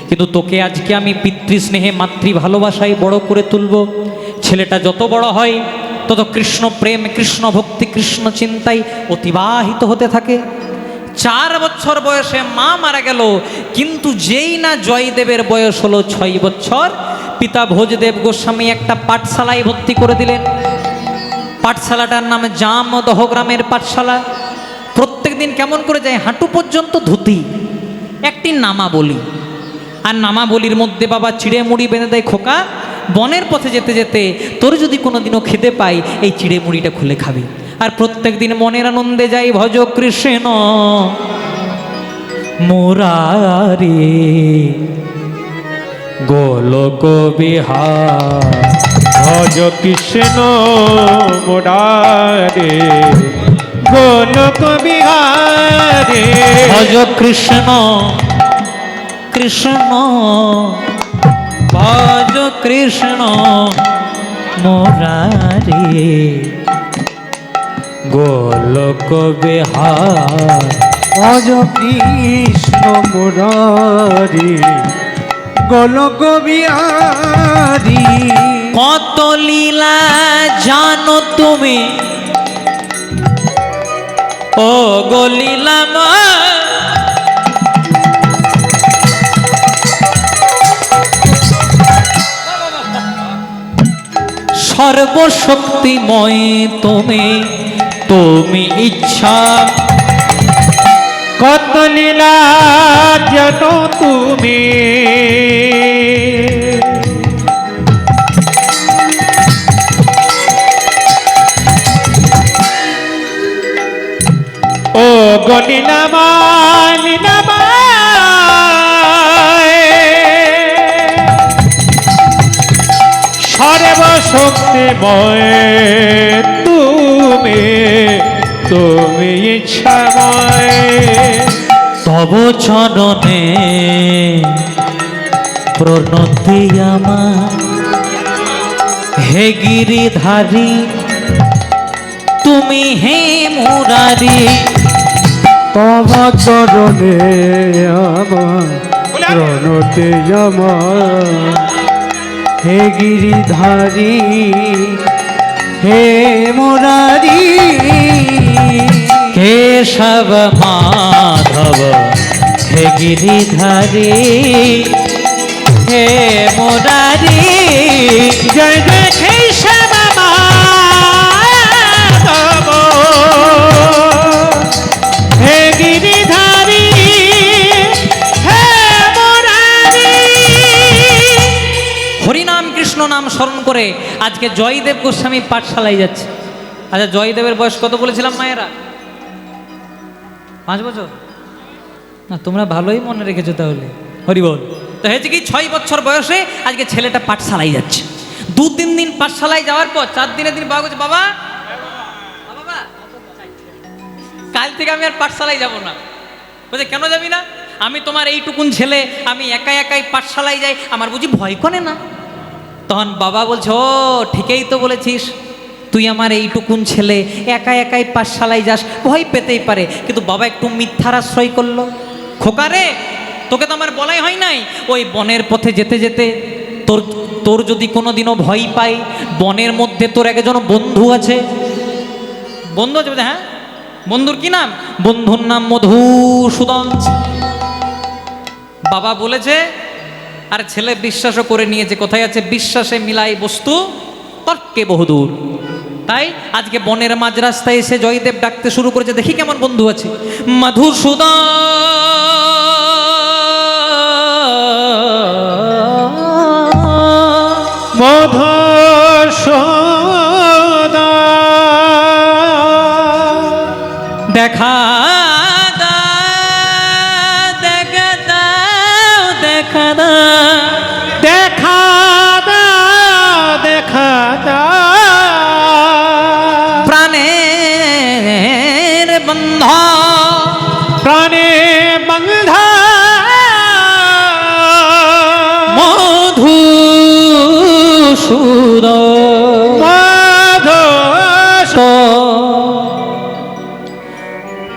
কিন্তু তোকে আজকে আমি পিতৃস্নেহে মাতৃ ভালোবাসায় বড় করে তুলব। ছেলেটা যত বড় হয় তত কৃষ্ণ প্রেম, কৃষ্ণ ভক্তি, কৃষ্ণ চিন্তায় অতিবাহিত হতে থাকে। 4 বছর বয়সে মা মারা গেল, কিন্তু যেই না জয়দেবের বয়স হলো 6 বছর, পিতা ভোজদেব গোস্বামী একটা পাঠশালায় ভর্তি করে দিলেন। পাঠশালাটার নাম জামদহ গ্রামের পাঠশালা। প্রত্যেক দিন কেমন করে যায়, হাঁটু পর্যন্ত ধুতি, একটি নামাবলী, আর নামাবলীর মধ্যে বাবা চিড়ে মুড়ি বেঁধে দেয়। খোকা, বনের পথে যেতে যেতে তোর যদি কোনোদিনও খিদে পাই, এই চিড়ে মুড়িটা খুলে খাবি। আর প্রত্যেক দিন মনের আনন্দে যাই ভজ কৃষ্ণ মুরারি গোলক বিহার, ভজ কৃষ্ণ মুরারে গোলক বিহারে, ভজ কৃষ্ণ কৃষ্ণ ভজ কৃষ্ণ মুরারি গোলক বিহার। ভজ কৃষ্ণ মুরারি গোলক বিহারি। কত লীলা জানো তুমি ও গো লীলামা, সর্বশক্তিময় তুমি, তুমি ইচ্ছা কত লীলা জানো তুমি, গো লীলাময় লীলাময় সর্বশক্তিময় তুমি তুমি ইচ্ছাময় তব চরণে প্রণতি আমার হে গিরিধারী তুমি হে মুরারি তব চরণে আমার প্রণতি আমার হে গিরিধারী হে মুরারি কেশব মাধব হে গিরিধারী হে মুরারি জয় জয় কেশব মাধব হে গিরিধারী হে মুরারি। হরিনাম কৃষ্ণ নাম স্মরণ করে আজকে জয়দেব গোস্বামী পাঠশালায় যাচ্ছে। আচ্ছা, জয়দেবের বয়স কত বলেছিলাম মায়েরা? 5 বছর? না, তোমরা ভালোই মনে রেখেছো তাহলে। হরি বল। তো হয়েছে কি, 6 বছর বয়সে আজকে ছেলেটা পাঠশালায় যাচ্ছে। 2-3 দিন পাঠশালায় যাওয়ার পর 4 দিনের দিন বাবা বলছে, বাবা বাবা কাল থেকে আমি আর পাঠশালায় যাব না। বলছে, কেন যাবি না? আমি তোমার এইটুকুন ছেলে, আমি একাই একাই পাঠশালায় যাই, আমার বুঝি ভয় করে না? তখন বাবা বলছে, ও ঠিকই তো বলেছিস, তুই আমার এইটুকুন ছেলে, একা একাই পাঠশালায় যাস, ভয় পেতেই পারে। কিন্তু বাবা একটু মিথ্যার আশ্রয় করলো। খোকা রে, তোকে তো আমার বলাই হয় নাই, ওই বনের পথে যেতে যেতে তোর যদি কোনো দিনও ভয় পাই, বনের মধ্যে তোর একজন বন্ধু আছে। বন্ধু আছে? হ্যাঁ। বন্ধুর কি নাম? বন্ধুর নাম মধুসূদন। বাবা বলেছে, আর ছেলে বিশ্বাসও করে নিয়েছে। কোথায় আছে? বিশ্বাসে মিলাই বস্তু, তর্কে বহুদূর। তাই আজকে বনের মাঝ রাস্তায় এসে জয়দেব ডাকতে শুরু করেছে, দেখি কেমন বন্ধু আছে। মধুসূদন মধুসূদন দেখা দাও, দেখা দাও, দেখা দাও, দেখা দাও দেখা দাও প্রাণের বন্ধ, প্রাণে বন্ধ মধুসূদন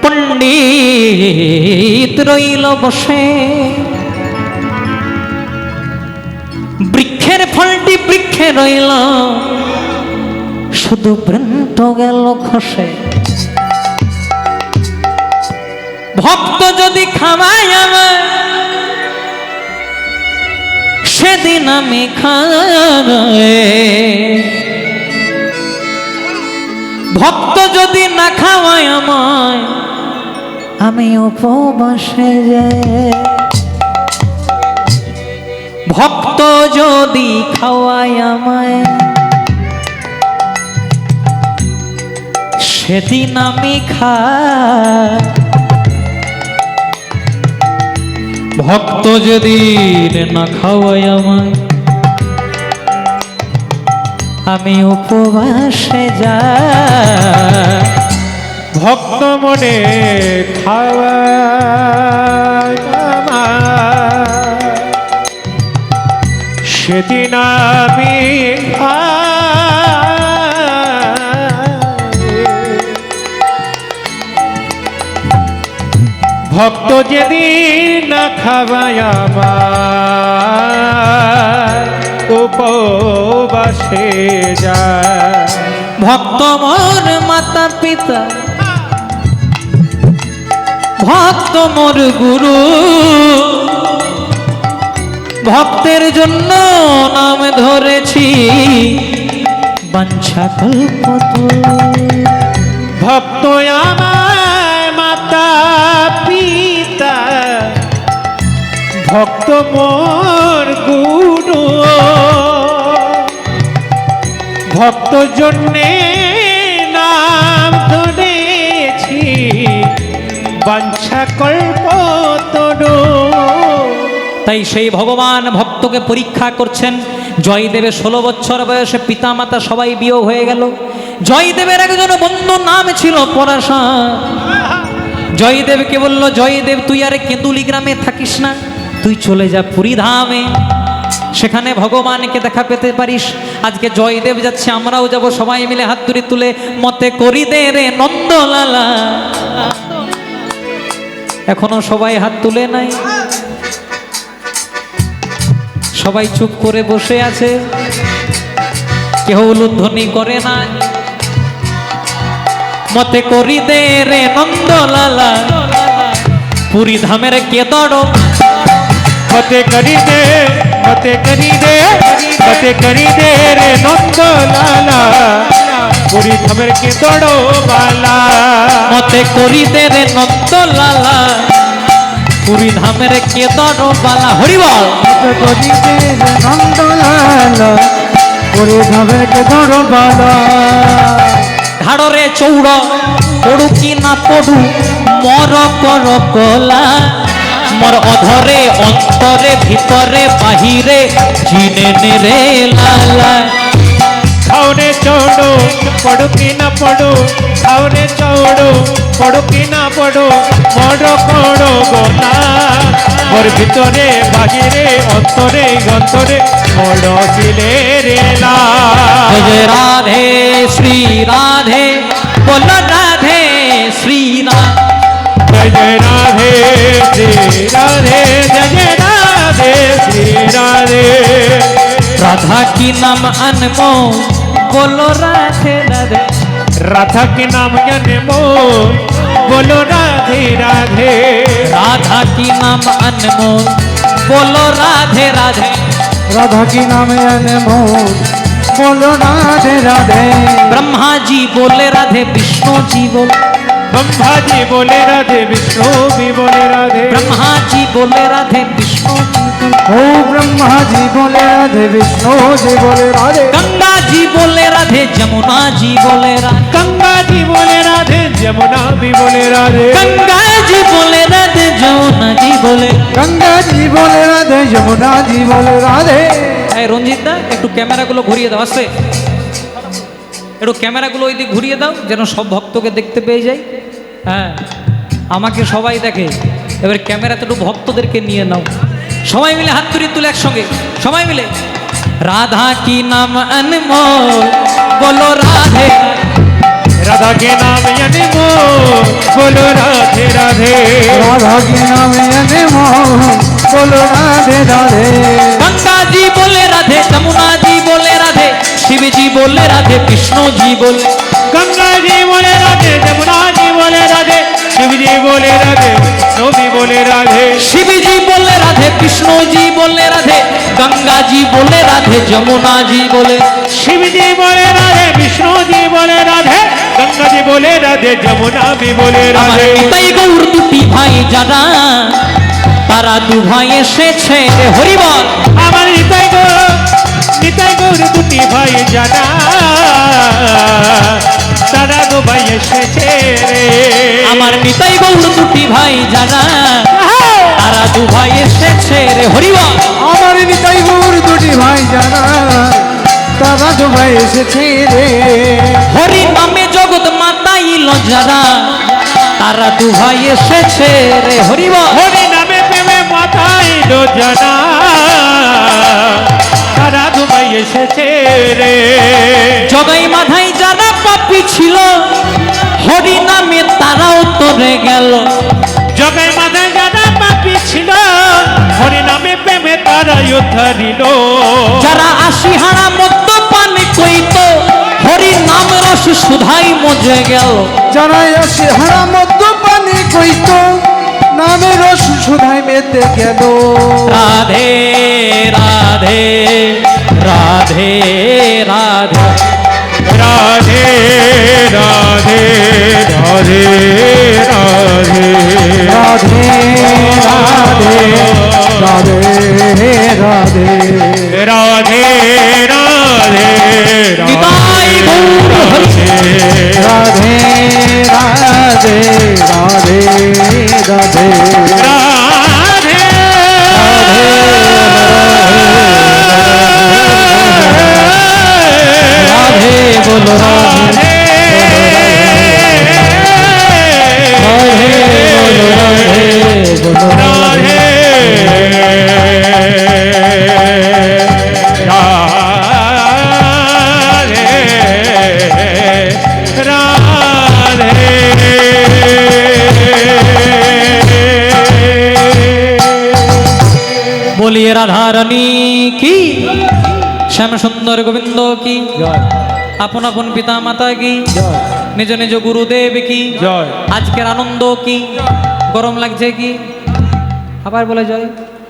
পণ্ডিত রইল বসে, বৃক্ষের ফলটি বৃক্ষে রইল, শুধু বৃন্ত গেল খসে। ভক্ত যদি খাওয়াই আমার, সেদিন আমি খাই। ভক্ত যদি না খাওয়ায় আমায়, আমি উপবাসে যাই। ভক্ত যদি খাওয়ায় আমায়, সেদিন আমি খাই। ভক্ত যদি না খাওয়ায় আমায়, আমি উপবাসে যাই। ভক্ত মনে খাওয়ায় আমার, সেদিন আমি ভক্ত যেদিন না খাওয়ায় আমার, উপবাসে যায়। ভক্ত মোর মাতা পিতা, ভক্ত মোর গুরু, ভক্তের জন্য নাম ধরেছি বাঞ্ছা কল্পতরু। ভক্ত আমার মাতা পিতা, ভক্ত মোর গুরু, ভক্ত জন্যে নাম ধরেছি বাঞ্ছা কল্প তরু। তাই সেই ভগবান ভক্তকে পরীক্ষা করছেন। জয়দেবের 16 বছর বয়সে পিতামাতা সবাই বিয়োগ হয়ে গেল। জয়দেবের একজন বন্ধু নাম ছিল পরাশর। জয়দেবকে বলল, জয়দেব তুই আর কেঁদুলি গ্রামে থাকিস না, তুই চলে যা পুরী ধামে, সেখানে ভগবানকে দেখা পেতে পারিস। আজকে জয়দেব যাচ্ছে, আমরাও যাব, সবাই মিলে হাত ধরে তুলে মতে করি দে রে নন্দলালা। এখনো সবাই হাত তুলে নাই, সবাই চুপ করে বসে আছে, কেউ উলুধ্বনি করে না। মতে করি দে রে নন্দলালা, পুরী ধামের কেদড়। মতে করি দে, মতে করি দে, মতে করি দে রে নন্দলালা, পুরী ধামের কে দড়ো বালা। মতে করি দে রে নন্দলালা, পুরী ধামের কেদড় বালা। হরি বল। মতে করি দে রে নন্দলালা, পুরী ধামের কেদড় বালা। ধাড়রে চৌড় পড়ু কি না পড়ু, মর কর কলা, মর অধরে অন্তরে ভিতরে বাহিরে জিনে রে লালা। খাওরে চৌড়ো পড়ো কি না পড়ো, খাওরে চৌড়ো পড়ো কি না পড়ো, মড় করো গোলা, মোর ভিতরে বাহিরে অন্তরে গন্তরে মড় দিলে রে লা। জয় রাধে শ্রী রাধে, বল রাধে শ্রী রাধে। জয় জয় রাধে শ্রী রাধে, জয় জয় রাধে শ্রী রাধে। राधा की नाम अनमोल, बोलो राधे राधे। राधा के नाम अनमोल, बोलो राधे राधे। राधा की नाम अनमोल, बोलो राधे राधे। राधा की नाम अनमोल, बोलो राधे राधे। ब्रह्मा जी बोले राधे, विष्णु जी बोले, ब्रह्मा जी बोले राधे, विष्णु भी बोले राधे। ब्रह्मा जी बोले राधे, विष्णु जी बोले, ओ ब्रह्मा जी बोले राधे, विष्णु जी बोले राधे। गंगा जी बोले राधे, जमुना जी बोले राधे, गंगा जी बोले राधे, जमुना भी बोले राधे। गंगा जी बोले राधे, जमुना जी बोले। गंगा जी बोले राधे, यमुना जी बोले राधे। এই রঞ্জিত দা একটু ক্যামেরাগুলো ঘুরিয়ে দাও, আসছে একটু ক্যামেরাগুলো ওই দিক ঘুরিয়ে দাও, যেন সব ভক্তকে দেখতে পেয়ে যাই। হ্যাঁ, আমাকে সবাই দেখে, এবার ক্যামেরাতে একটু ভক্তদেরকে নিয়ে নাও। সবাই মিলে হাত তুলি তুলে একসঙ্গে, সবাই মিলে। রাধা কি নাম अनमोल, बोलो राधे। राधा के नाम अनमोल, बोलो राधे राधे। राधा के नाम अनमोल, बोलो राधे राधे। गंगा जी बोले राधे, जमुना जी बोले राधे, शिव जी बोले राधे, विष्णु जी बोले। गंगा जी बोले राधे, जमुना जी बोले राधे, शिव जी बोले राधे, विष्णु भी बोले राधे। शिव जी बोले राधे, विष्णु जी बोले राधे, गंगा जी बोले राधे, जमुना जी बोले। शिव जी बोले राधे, विष्णु जी बोले राधे, गंगा जी बोले राधे, जमुना भी बोले আমার राधे। নিতাই গৌর দুটি ভাই যারা, তারা দু ভাই এসেছে রে। হরি বল। আমার নিতাই গৌর দুটি ভাই জানা, তারা দু ভাই এসেছে রে। আমার নিতাই গৌর দুটি ভাই যারা, তারা দু ভাই এসেছে রে। হরি বল। আমার নিতাই গৌর দুটি ভাই জানা, তারা তো ভাই এসেছে রে। হরি নামে জগৎ মাতাইল যারা, তারা দু ভাই এসেছে রে। হরি বল। হরি নামে প্রেমে মাথায় লো জানা, তারা দু ভাই এসেছে রে। জগাই মাধাই যারা পাপী ছিল, হরি নামে তারাও তরে গেল। জগাই মাথায় যারা পাপী ছিল, হরি নামে প্রেমে তারাই উদ্ধারিল। যারা আশিহারা মদ্যপান কইত, হরি নাম রস সুধাই মজে গেল। যারা আসে হারা মধ্য পানি কইত, নামে রস সুধাই মেতে গেল। রাধে রাধে রাধে রাধে। রাধে রাধে রাধে রাধে রাধে রাধে রাধে রাধে রাধে রাধে নিতাই গৌর হরি। রাধে রাধে রাধে রাধে রাধে রাধে রাধে বলো রাধে রাধে বলো রাধে বলো রাধে बोलिए राधा रानी की श्याम सुंदर गोविंद की আপন আপন পিতা মাতা কি নিজ নিজ গুরুদেব কি জয় আজকের আনন্দ কি গরম লাগছে কি আবার বলে জয়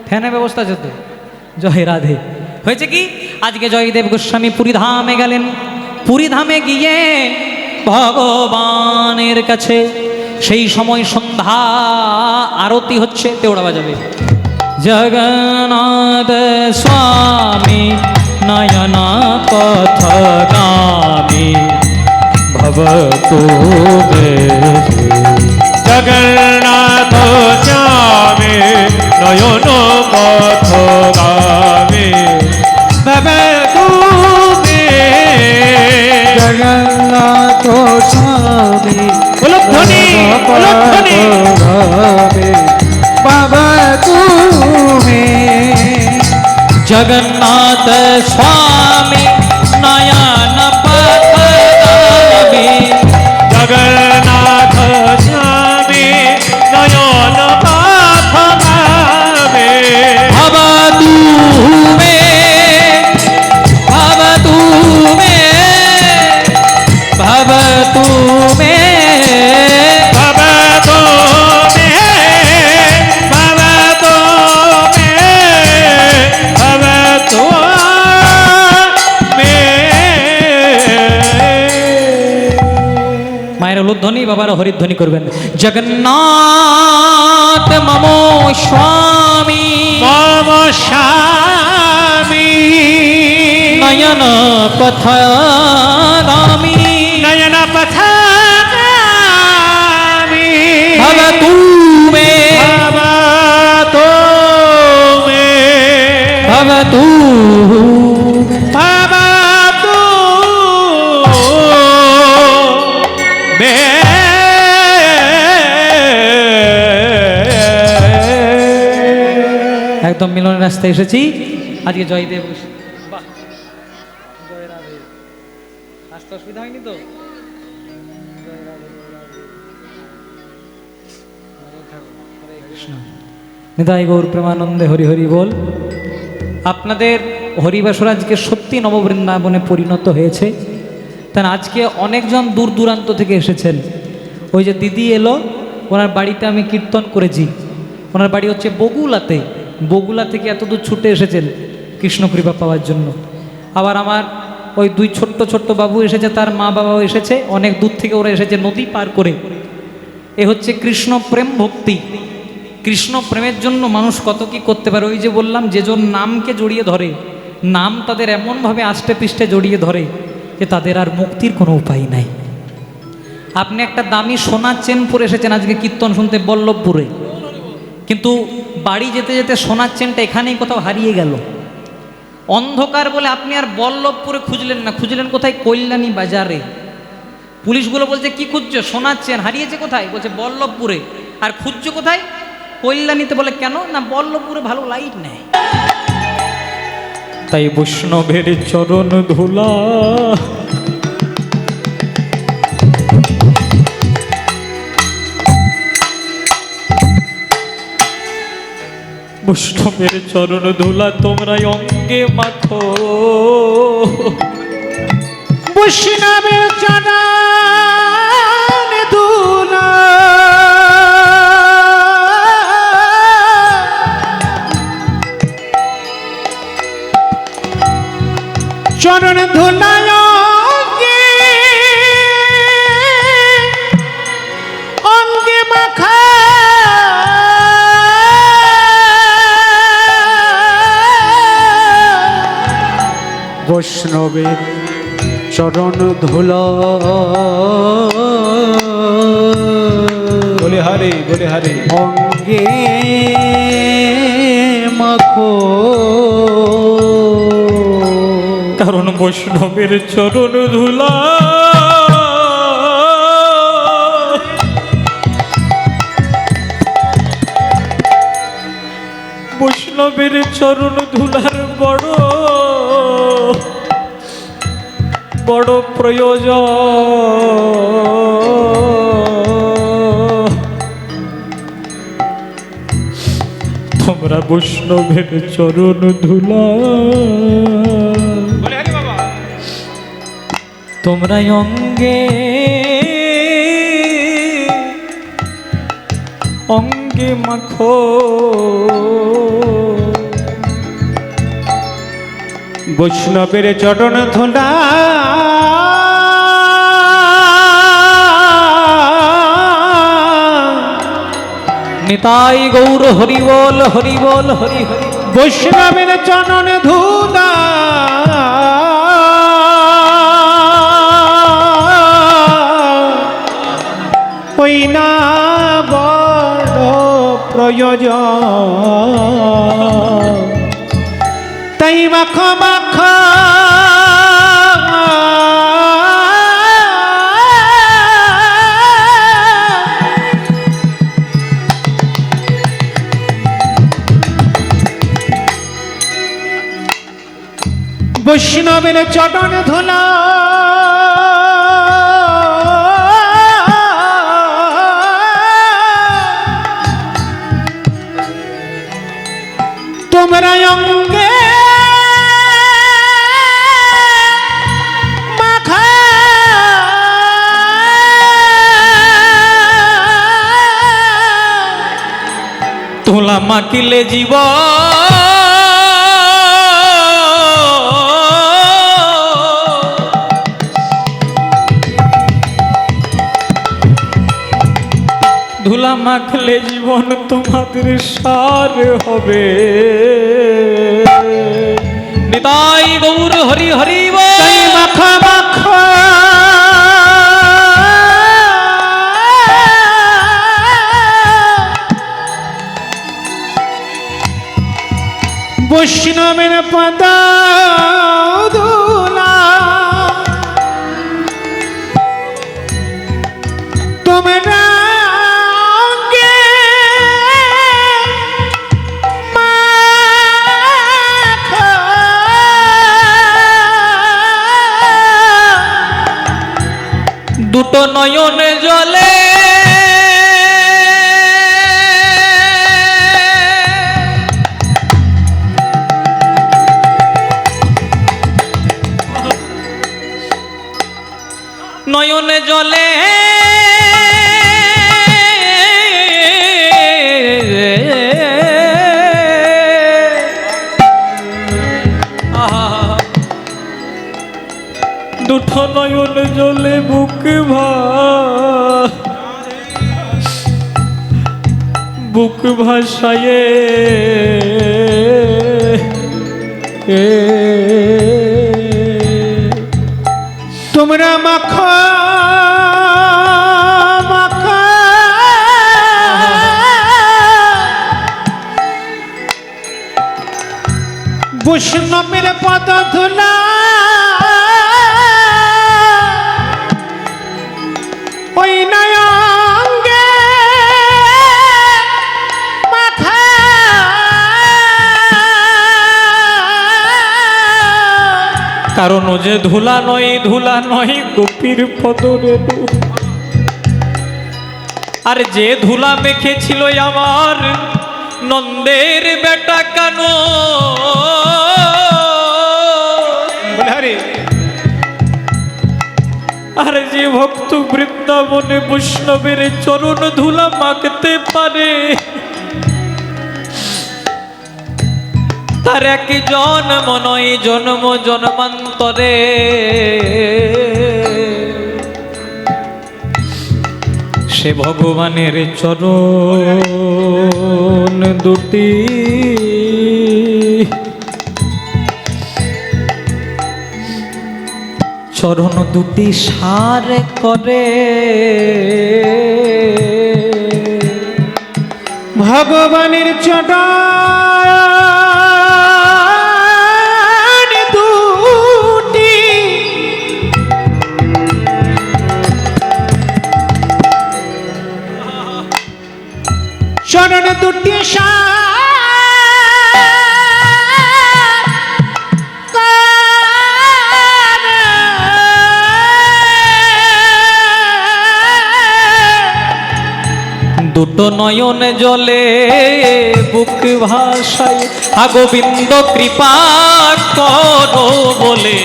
ফ্যানের ব্যবস্থা আছে তো জয় রাধে হয়েছে কি আজকে জয়দেব গোস্বামী পুরী ধামে গেলেন পুরী ধামে গিয়ে ভগবানের কাছে সেই সময় সন্ধ্যা আরতি হচ্ছে তেওড়া বাজাবে জগন্নাথ স্বামী নয়না পথগামী ভবতু মে জগন্নাথ স্বামী নয়ন পথগামী ভবতু মে জগন্নাথ স্বামী উলুধ্বনি উলুধ্বনি বাবা তুমি जगन्नाथ स्वामी नयन पथगामी জগন্নাথ স্বামী নয়ন পথগামী भवतु मे भवतु मे भवतु मे भवतु मे भवतु मे भवतु मे মায়ের উলুধ্বনি বাবার হরিধ্বনি করবেন জগন্নাথ মমো স্বামী মম স্বামী নয়ন পথগামী নয়ন পথগামী भवतु मे भवतु मे भवतु भवतु मे একদম মিলনের রাস্তায় এসেছি আজকে জয়দেব বাহ জয় রাধে আসতে অসুবিধা হয়নি তো নিতাই গৌর প্রেমানন্দে হরি হরি বল আপনাদের হরিবাসর আজকে সত্যি নববৃন্দাবনে পরিণত হয়েছে তাই আজকে অনেকজন দূর দূরান্ত থেকে এসেছেন ওই যে দিদি এলো ওনার বাড়িতে আমি কীর্তন করেছি ওনার বাড়ি হচ্ছে বগুলাতে বগুলা থেকে এত দূর ছুটে এসেছেন কৃষ্ণ কৃপা পাওয়ার জন্য আবার আমার ওই দুই ছোট্ট ছোট্ট বাবু এসেছে তার মা বাবাও এসেছে অনেক দূর থেকে ওরা এসেছে নদী পার করে এ হচ্ছে কৃষ্ণ প্রেম ভক্তি কৃষ্ণ প্রেমের জন্য মানুষ কত কি করতে পারে ওই যে বললাম যেজন নামকে জড়িয়ে ধরে নাম তাদের এমনভাবে আষ্টে পৃষ্ঠে জড়িয়ে ধরে যে তাদের আর মুক্তির কোনো উপায় নাই আপনি একটা দামি সোনার চেন পরে এসেছেন আজকে কীর্তন শুনতে বল্লভপুরে কিন্তু বাড়ি যেতে যেতে সোনার চেনটা এখানেই কোথাও হারিয়ে গেল অন্ধকার বলে আপনি আর বল্লভপুরে খুঁজলেন না খুঁজলেন কোথায় কল্যাণী বাজারে পুলিশগুলো বলছে কি খুঁজছো সোনার চেন হারিয়েছে কোথায় বলছে বল্লভপুরে আর খুঁজছো কোথায় কল্যাণীতে বলে কেন না বল্লভপুরে ভালো লাইট নেই তাই বৈষ্ণবের চরণ ধুলা বৈষ্ণবের চরণ ধুলা তোমরা অঙ্গে মাখো বৈষ্ণবের চরণ ধুলা চরণ ধুলায় অঙ্গে মাখা বৈষ্ণবের চরণ ধুলা বলে হারে বলে হারে। অঙ্গে মাখো কারণ বৈষ্ণবের চরণ ধুলা বৈষ্ণবের চরণ ধুলার বড় বড় প্রয়োজন। তোমরা বৈষ্ণবের চরণ ধুলা তোমরা অঙ্গে অঙ্গে মাখো বৈষ্ণবের চরণ ধুলা নিতাই গৌর হরি বল হরি বল হরি হরি। বৈষ্ণবের চরণ ধুলা ওই না বড় প্রয়োজন। তাই মাখো মাখো বৈষ্ণবের চরণ ধুলা তোমরা অঙ্গে মাখা ধুলা মাখিলে জীব ধুলা মাখলে জীবন তোমাদের সার হবে। নিতাই গৌর হরি হরি বল। তাই মাখা মাখা বৈষ্ণবের পদ ধুলা তোমরা অঙ্গে মাখো। দুটো নয়নে জলে নয়নে জলে দুটো নয়নে জলে বুক ভাসায়ে তোমরা মাখো মাখো বৈষ্ণবের পদ ধুলা ওই নয়ঙ্গে মাখা। কারণ ও যে ধুলা নয় গোপীর পদরে আর যে ধুলা মেখেছিল আমার নন্দের বেটা কানো আর যে ভক্ত বৃন্দাবনে বৈষ্ণবের চরণ ধুলা মাখতে পারে তার এক জন্ম নয় জন্ম জন্মান্তরে সে ভগবানের চরণ দুটি চরণ দুটি সার করে ভগবানের চরণ দুটি চরণ দুটি দুটো নয়ন জলে বুক ভাষায় গোবিন্দ কৃপা করো বলে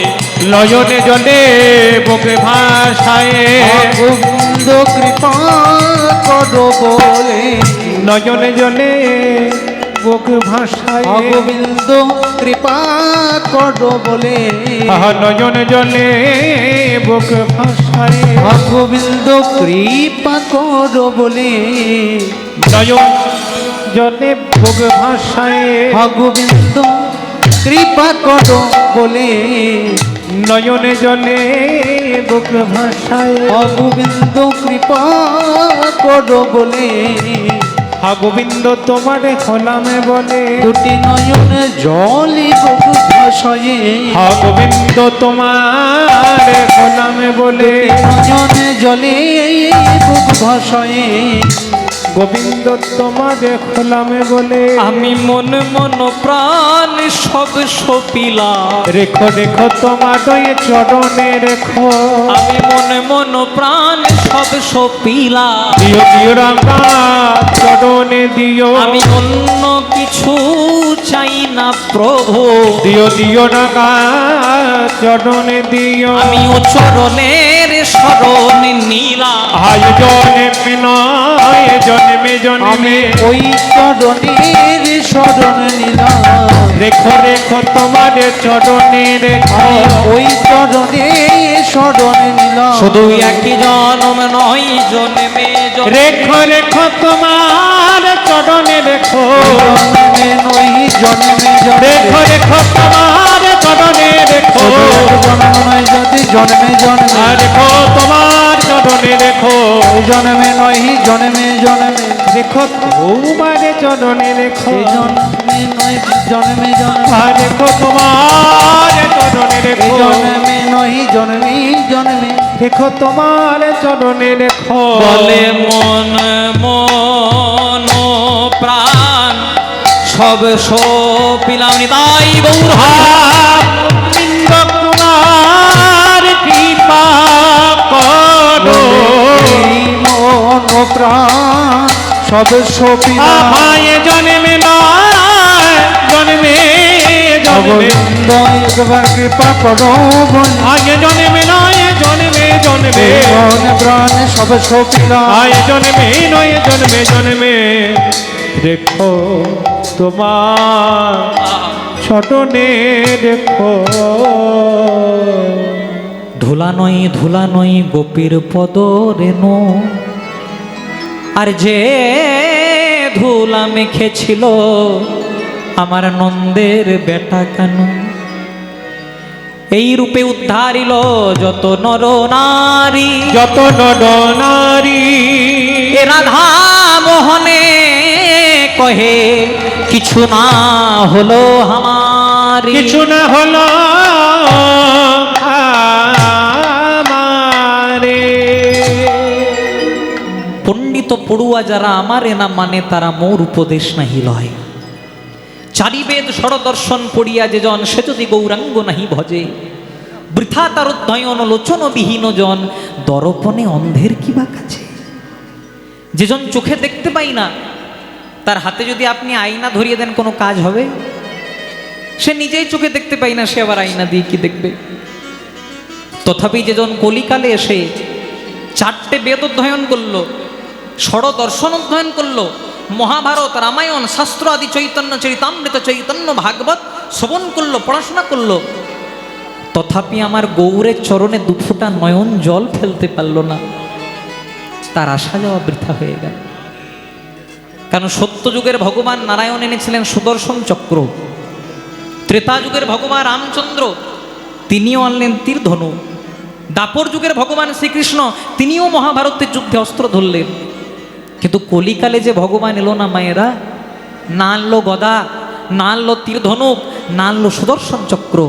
লয়নে জলে বুক ভাষায় গোবিন্দ কৃপা করো বলে নয়নে জলে বুক ভাষায় গোবিন্দ কৃপা করো বলে নয়নে জলে বুক ভাষায় গোবিন্দ কৃপা করো বলে নয়ন জলে বুক ভাষায় গোবিন্দ কৃপা করো বলে নয়নে জলে বুক ভাষায় গোবিন্দ কৃপা করো বলে গোবিন্দ তোমার খোলামে বলে দুটি নয়ন জলে বুক ভাসায়ে গোবিন্দ তোমার খোলামে বলে নয়ন জলে বুক ভাসায়ে গোবিন্দ তোমার খোলামে বলে আমি মন মন প্রাণ সব সপিলা রেখো রেখো তোমার ওই চরণে রেখো আমি মন মন প্রাণ সব সপিলা দিও দিও রামা চরণে দিও আমি অন্য কিছু চাই না প্রভু দিও দিও রামা চরণে দিও আমি ও চরণের শরণ নীলা আয় জন্মে নয় জন্মে আমি জন্মে ওই চরণের শরণ নিলাম রেখো রেখো তোমার চরণে রেখো ওই চরণে শরণ নিলাম শুধু একই জন্ম নয় জন্মে জন্মে রেখো রেখো তোমার চরণে রেখো জন্মে নই জন্মে রেখো জন্মে রেখো তোমার চরণে রেখো জন্ম নয় যদি জন্মে জন্মে রেখো তোমার চরণে রেখো জন্মে নয় জন্মে জন্মে রেখো তোমার চরণে রেখো জন্মে নয় জন্মে জন্মে রেখো তোমার চরণে রেখো জন্মে নয় জন্মে জন্মে রেখো তোমার চরণে রেখো বলে মন মন প্রাণ সব সপিলাম তাই গৌর গোবিন্দ তোমার কৃপা করো মন প্রাণ সব সপিলা আমায় জন্মে নয় জন্মে জন্মে গোবিন্দ একবার কৃপা করো বলে আগে জন্মে নয় জন্মে জন্মে মন প্রাণ সব সপিলা আয় জন্মে নয় জন্মে জন্মে দেখো তোমার ছোটনে দেখো ধুলা নয় গোপীর পদ রেণু আর যে ধুলা মেখেছিল আমার নন্দের বেটা কানু এই রূপে উদ্ধারিল যত নর নারী যত নর নারী এ রাধা মোহনে কহে কিছু না হলো আমার কিছু না হলো আমারে পণ্ডিত পড়ুয়া যারা আমারে না মানে তারা মোর উপদেশ নাহি লয় চারিবেদ ষড়দর্শন পড়িয়া যে জন সে যদি গৌরাঙ্গ নাহি ভজে বৃথা তার অধ্যয়ন লোচন বিহীন জন দর্পণে অন্ধের কি বা কাছে যেজন চোখে দেখতে পাই না তার হাতে যদি আপনি আয়না ধরিয়ে দেন কোনো কাজ হবে? সে নিজেই চোখে দেখতে পাই না, সে আবার আয়না দিয়ে কি দেখবে? তথাপি যেজন কলিকালে এসে 4টে বেদ অধ্যয়ন করলো, ষড়দর্শন অধ্যয়ন করলো, মহাভারত রামায়ণ শাস্ত্র আদি চৈতন্য চরিতামৃত চৈতন্য ভাগবত শ্রবণ করলো, পড়াশোনা করলো, তথাপি আমার গৌরের চরণে দুফোঁটা নয়ন জল ফেলতে পারলো না, তার আসা যাওয়া বৃথা হয়ে গেল। কারণ সত্যযুগের ভগবান নারায়ণ এনেছিলেন সুদর্শন চক্র, ত্রেতা যুগের ভগবান রামচন্দ্র তিনিও আনলেন তীর ধনু, দ্বাপর যুগের ভগবান শ্রীকৃষ্ণ তিনিও মহাভারতের যুদ্ধে অস্ত্র ধরলেন। কিন্তু কলিকালে যে ভগবান এলো না মায়েরা, না আনলো গদা, না আনলো তীর ধনুক, না আনলো সুদর্শন চক্র,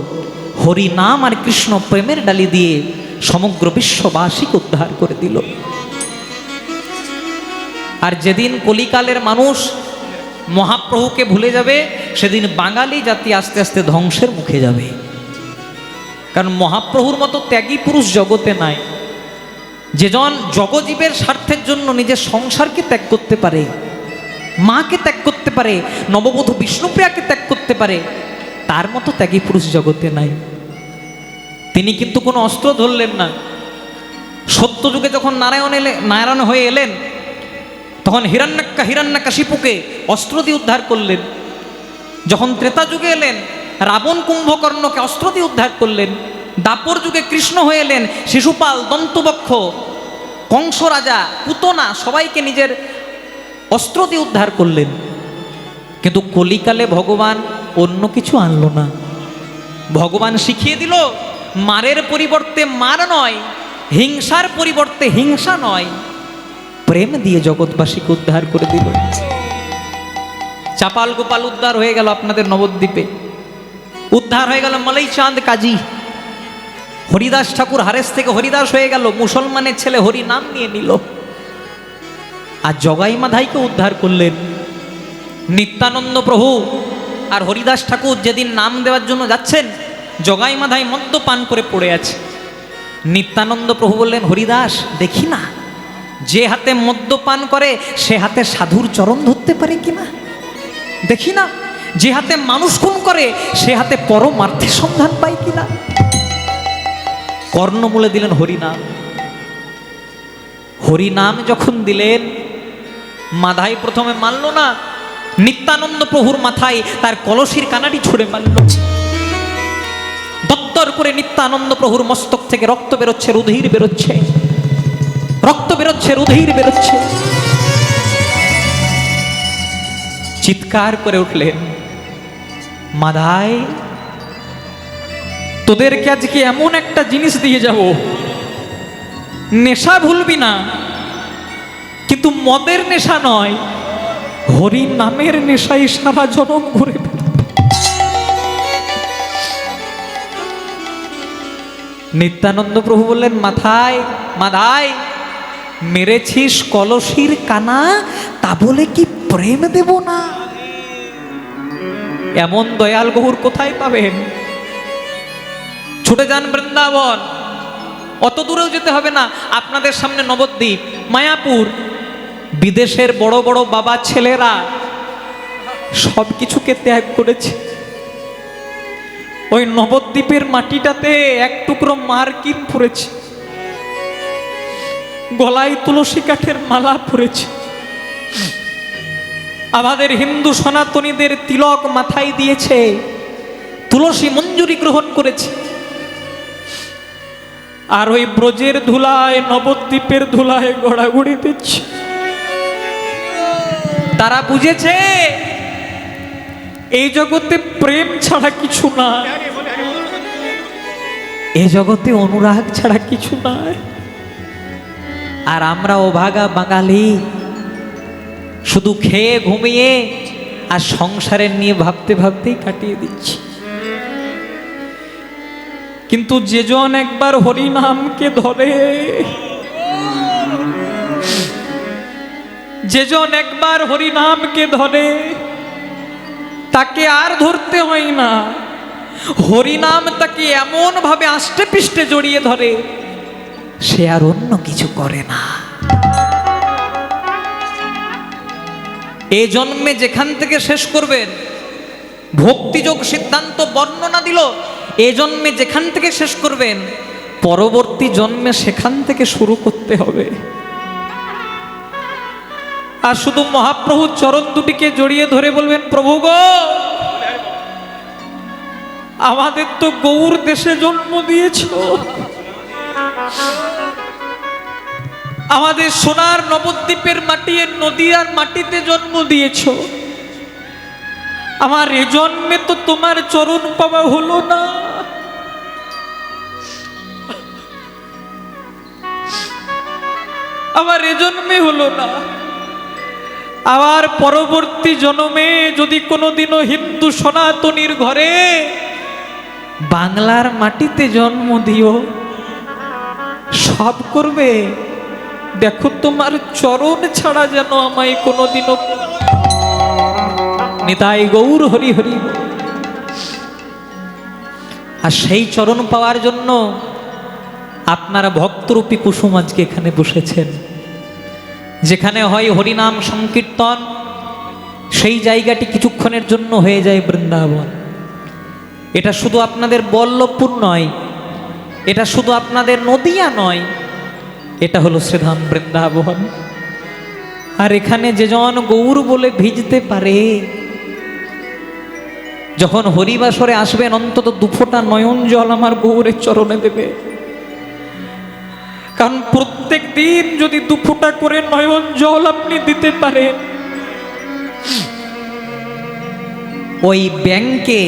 হরি নাম আর কৃষ্ণ প্রেমের ডালি দিয়ে সমগ্র বিশ্ববাসীকে উদ্ধার করে দিল। আর যেদিন কলিকালের মানুষ মহাপ্রভুকে ভুলে যাবে, সেদিন বাঙালি জাতি আস্তে আস্তে ধ্বংসের মুখে যাবে। কারণ মহাপ্রভুর মতো ত্যাগী পুরুষ জগতে নাই। যেজন জগজীবের স্বার্থের জন্য নিজের সংসারকে ত্যাগ করতে পারে, মাকে ত্যাগ করতে পারে, নববধূ বিষ্ণুপ্রিয়াকে ত্যাগ করতে পারে, তার মতো ত্যাগী পুরুষ জগতে নাই। তিনি কিন্তু কোনো অস্ত্র ধরলেন না। সত্যযুগে যখন নারায়ণ হয়ে এলেন, তখন হিরণ্যকাশিপুকে অস্ত্র দিয়ে উদ্ধার করলেন। যখন ত্রেতা যুগে এলেন, রাবণ কুম্ভকর্ণকে অস্ত্র দিয়ে উদ্ধার করলেন। দাপর যুগে কৃষ্ণ হয়ে এলেন, শিশুপাল, দন্তবক্ষ, কংস রাজা, পুতনা সবাইকে নিজের অস্ত্র দিয়ে উদ্ধার করলেন। কিন্তু কলিকালে ভগবান অন্য কিছু আনলো না। ভগবান শিখিয়ে দিল, মারের পরিবর্তে মার নয়, হিংসার পরিবর্তে হিংসা নয়, প্রেম দিয়ে জগৎবাসীকে উদ্ধার করে দিল। চাপাল গোপাল উদ্ধার হয়ে গেল আপনাদের নবদ্বীপে, উদ্ধার হয়ে গেল মলাই চাঁদ কাজী, হরিদাস ঠাকুর হারেস থেকে হরিদাস হয়ে গেল, মুসলমানের ছেলে হরি নাম নিয়ে নিল। আর জগাই মাধাইকে উদ্ধার করলেন নিত্যানন্দ প্রভু। আর হরিদাস ঠাকুর যেদিন নাম দেওয়ার জন্য যাচ্ছেন, জগাই মাধাই মদ্যপান করে পড়ে আছে। নিত্যানন্দ প্রভু বললেন, হরিদাস দেখি না, যে হাতে মদ্যপান করে সে হাতে সাধুর চরণ ধরতে পারে কিনা, দেখি না, যে হাতে মানুষ খুন করে সে হাতে পরমার্থের সন্ধান পায় কিনা। কর্ণমূলে দিলেন হরিনাম। হরিনাম যখন দিলেন, মাধাই প্রথমে মানল না, নিত্যানন্দ প্রভুর মাথায় তার কলসির কানাটি ছুঁড়ে মারল। দত্তর করে নিত্যানন্দ প্রভুর মস্তক থেকে রক্ত বেরোচ্ছে, রুধির বেরোচ্ছে, রক্ত বেরোচ্ছে, রুধির বেরোচ্ছে। চিৎকার করে উঠলেন, মাধাই তোদেরকে আজকে এমন একটা জিনিস দিয়ে যাব, নেশা ভুলবি না, কিন্তু মদের নেশা নয়, হরি নামের নেশাই সারা জনম ঘুরে। নিত্যানন্দ প্রভু বললেন, মাধাই মেরেছিস কলসির কানা, তা বলে কি প্রেম দেব না? এমন দয়াল গহুর কোথায় পাবেন? ছুটে যান বৃন্দাবন, অত দূরেও যেতে হবে না, আপনাদের সামনে নবদ্বীপ, মায়াপুর। বিদেশের বড় বড় বাবা ছেলেরা সব কিছুকে ত্যাগ করেছে, ওই নবদ্বীপের মাটিটাতে এক টুকরো মার্কিন পড়েছে, গলায় তুলসী কাঠের মালা পড়েছে। আমাদের হিন্দু সনাতনীদের তিলক মাথায় দিয়েছে, তুলসী মঞ্জুরি গ্রহণ করেছে। আর ওই ব্রজের ধুলায়, নবদ্বীপের ধুলায় গড়াগড়ি দিচ্ছে। তারা বুঝেছে এই জগতে প্রেম ছাড়া কিছু না, এই জগতে অনুরাগ ছাড়া কিছু নাই। আর আমরা অভাগা বাঙালি শুধু খেয়ে ঘুমিয়ে আর সংসারের নিয়ে ভাবতে ভাবতেই কাটিয়ে দিচ্ছি। কিন্তু যেজন একবার হরিনামকে ধরে, যেজন একবার হরিনামকে ধরে, তাকে আর ধরতে হয় না। হরিনাম তাকে এমন ভাবে আষ্টে পৃষ্ঠে জড়িয়ে ধরে, সে আর অন্য কিছু করে না। এই জন্মে যেখান থেকে শেষ করবেন, ভক্তিযোগ সিদ্ধান্ত বর্ণনা দিল, এই জন্মে যেখান থেকে শেষ করবেন, পরবর্তী জন্মে সেখান থেকে শুরু করতে হবে। আর শুধু মহাপ্রভুর চরণ দুটিকে জড়িয়ে ধরে বলবেন, প্রভু গো, আমাদের তো গৌর দেশে জন্ম দিয়েছ, আমাদের সোনার নবদ্বীপের মাটি, নদীয়ার মাটিতে জন্ম দিয়েছ, আমার এ জন্মে তো তোমার চরণ পাওয়া হলো না। আমার এ জন্মে হলো না, আবার পরবর্তী জন্মে যদি কোনোদিনও হিন্দু সনাতনীর ঘরে বাংলার মাটিতে জন্ম দিও, সব করবে, দেখো তোমার চরণ ছাড়া যেন আমায় কোনোদিনও। নিতাই গৌর হরি হরি। আর সেই চরণ পাওয়ার জন্য আপনারা ভক্তরূপী কুসুম আজকে এখানে বসেছেন। যেখানে হয় হরিনাম সংকীর্তন, সেই জায়গাটি কিছুক্ষণের জন্য হয়ে যায় বৃন্দাবন। এটা শুধু আপনাদের বল্লভপুর নয়, এটা শুধু আপনাদের নদিয়া নয়, এটা হলো শ্রীধাম বৃন্দাবন। আর এখানে যেজন গৌর বলে ভিজতে পারে, যখন হরিবাসরে আসবেন অন্তত দুফোঁটা নয়ন জল আমার গৌরের চরণে দেবে। কারণ প্রত্যেক দিন যদি দুফোঁটা করে নয়ন জল আপনি দিতে পারেন, ওই ব্যাংকে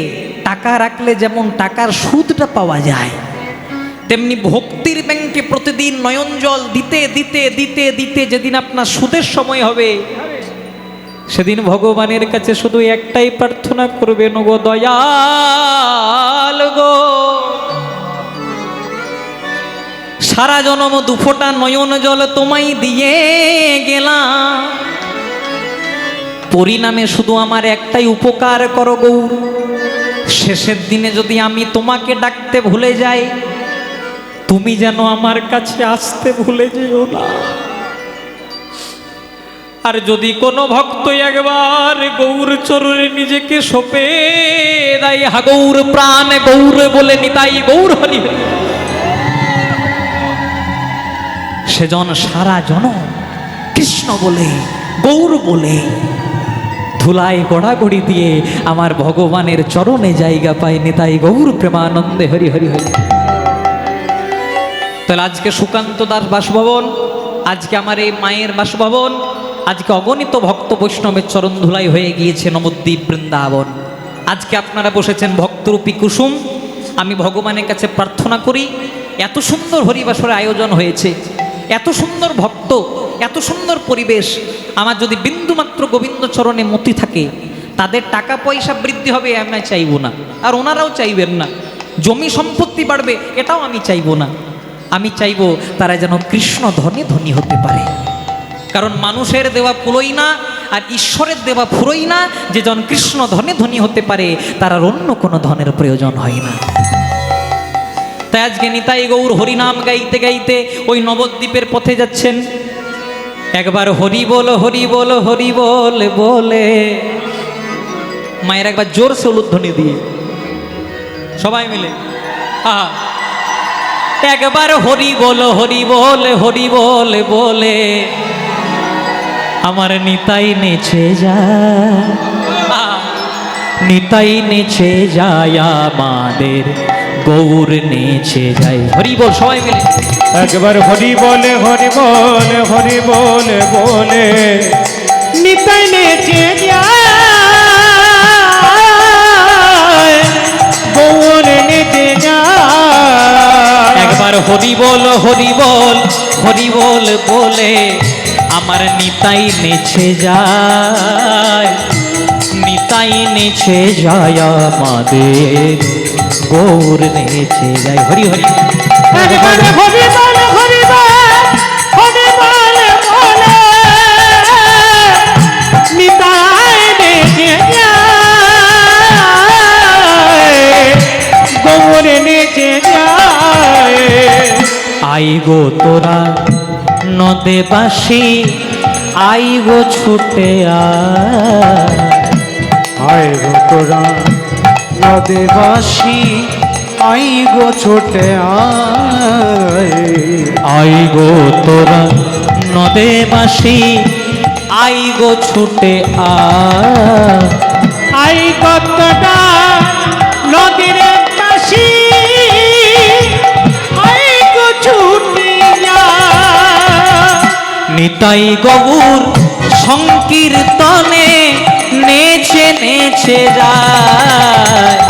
টাকা রাখলে যেমন টাকার সুদটা পাওয়া যায়, তেমনি ভক্তির ব্যাংকে প্রতিদিন নয়ন জল দিতে দিতে দিতে দিতে যেদিন আপনার সুদের সময় হবে, সেদিন ভগবানের কাছে শুধু একটাই প্রার্থনা করবেন, গো দয়াল গো, সারা জনম দুফোঁটা নয়ন জল তোমায় দিয়ে গেলাম, পরিণামে শুধু আমার একটাই উপকার করো গৌর, শেষের দিনে যদি আমি তোমাকে ডাকতে ভুলে যাই, তুমি যেন আমার কাছে আসতে ভুলে যেও না। আর যদি কোনো ভক্ত একবার গৌর চরণে নিজেকে সঁপে দেয়, হা গৌর প্রাণ গৌর বলে নিতাই গৌর হরি হরি, সেজন সারা জনম কৃষ্ণ বলে গৌর বলে ধুলায় গড়াগড়ি দিয়ে আমার ভগবানের চরণে জায়গা পায়। নিতাই গৌর প্রেমানন্দে হরি হরি হরি। তাহলে আজকে সুকান্ত দাস বাসভবন, আজকে আমার এই মায়ের বাসভবন, আজকে অগণিত ভক্ত বৈষ্ণবের চরণ ধুলাই হয়ে গিয়েছে নবদ্বীপ বৃন্দাবন। আজকে আপনারা বসেছেন ভক্তরূপী কুসুম। আমি ভগবানের কাছে প্রার্থনা করি, এত সুন্দর হরিবাসরের আয়োজন হয়েছে, এত সুন্দর ভক্ত, এত সুন্দর পরিবেশ, আমার যদি বিন্দুমাত্র গোবিন্দ চরণে মতি থাকে, তাদের টাকা পয়সা বৃদ্ধি হবে আমি চাইব না, আর ওনারাও চাইবেন না। জমি সম্পত্তি বাড়বে এটাও আমি চাইব না। আমি চাইব তারা যেন কৃষ্ণ ধনে ধনী হতে পারে। কারণ মানুষের দেওয়া ফুরোই না, আর ঈশ্বরের দেওয়া ফুরোই না। যে জন কৃষ্ণ ধনে ধনী হতে পারে, তার আর অন্য কোনো ধনের প্রয়োজন হয় না। তাই আজকে নিতাই গৌর হরিনাম গাইতে গাইতে ওই নবদ্বীপের পথে যাচ্ছেন। একবার হরি বল হরি বল হরি বল বলে, মায়ের একবার জোরসে উলুধ্বনি দিয়ে সবাই মিলে আহা, একবার হরি বল হরি বল হরি বল বলে আমার নিতাই নেচে যায়, নিতাই নেচে যায় আমাদের গৌর নেচে যায়। হরি বল সবাই মিলে একবার হরি বলে হরি বলে হরি বলে বলে নিতাই নেচে যায়, গৌর নেচে যায়। একবার হরি বল হরি বল হরি বল বলে আমার নিতাই নেচে যায়, নিতাই নেচে যায় আমাদের গৌর নেচে যায়। হরি হরি একবার হরি বল হরি বল হরি বলে বলে নিতাই নেচে যায়, গৌর নেচে যায়। আই গো তোরা নদে বাসি, আই গো ছুটে আয় গো তোরা নদেবাসী, আই গো ছোটে আই গো তোরা নদে বাসি, আই গো ছুটে আই কতটা নদীর কাশি, আই গো ছুটিয়া। নিতাই গৌর সংকীর্তনে নেচে নেচে যায়,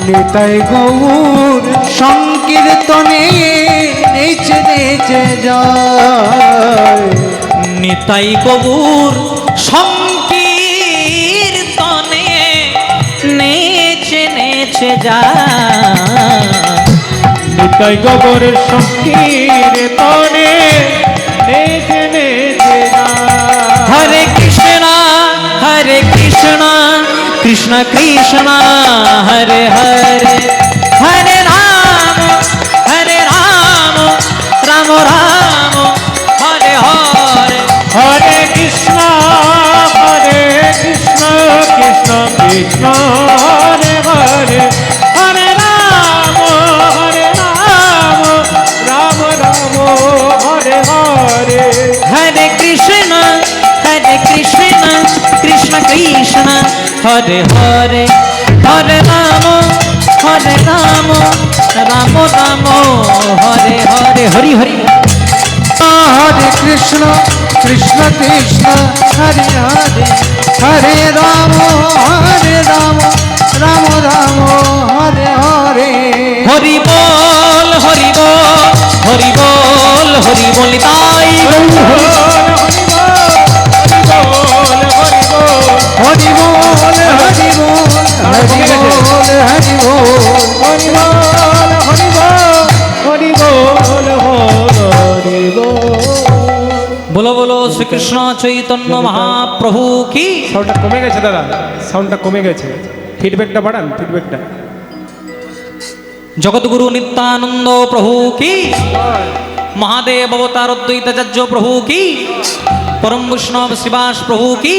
নিতাই গৌর সংকীর্তনে নেচে নেচে যায়, নিতাই গৌর মিশে যায়। নিতাই গোবর সংকীর্তনে নেচে নেচে যায়। হরে কৃষ্ণ কৃষ্ণ কৃষ্ণ হরে হরে, হরে রাম রাম রাম হরে হরে। হরে কৃষ্ণ কৃষ্ণ কৃষ্ণ হরে হরে, হরে রাম রাম রাম হরে হরে। হরে কৃষ্ণ কৃষ্ণ কৃষ্ণ হরে হরে, হরে রাম রাম রাম হরে হরে। হরি হরি হরে কৃষ্ণ কৃষ্ণ কৃষ্ণ হরে হরে, হরে রাম রাম রাম হরে হরে। হরি বল হরি বল হরি বল হরি বল তাই গৌর। হরি বল হরি বল হরি বল হরি বল। বলো বলো শ্রীকৃষ্ণ চৈতন্য মহাপ্রভু কি। সাউন্ডটা কমে গেছে দাদা, সাউন্ডটা কমে গেছে, ফিডব্যাকটা বাড়ান, ফিডব্যাকটা। জগৎগুরু নিত্যানন্দ প্রভু কি, মহাদেব অবতার অদ্বৈতাচার্য প্রভু কি, পরম বৈষ্ণব শ্রীবাস প্রভু কি।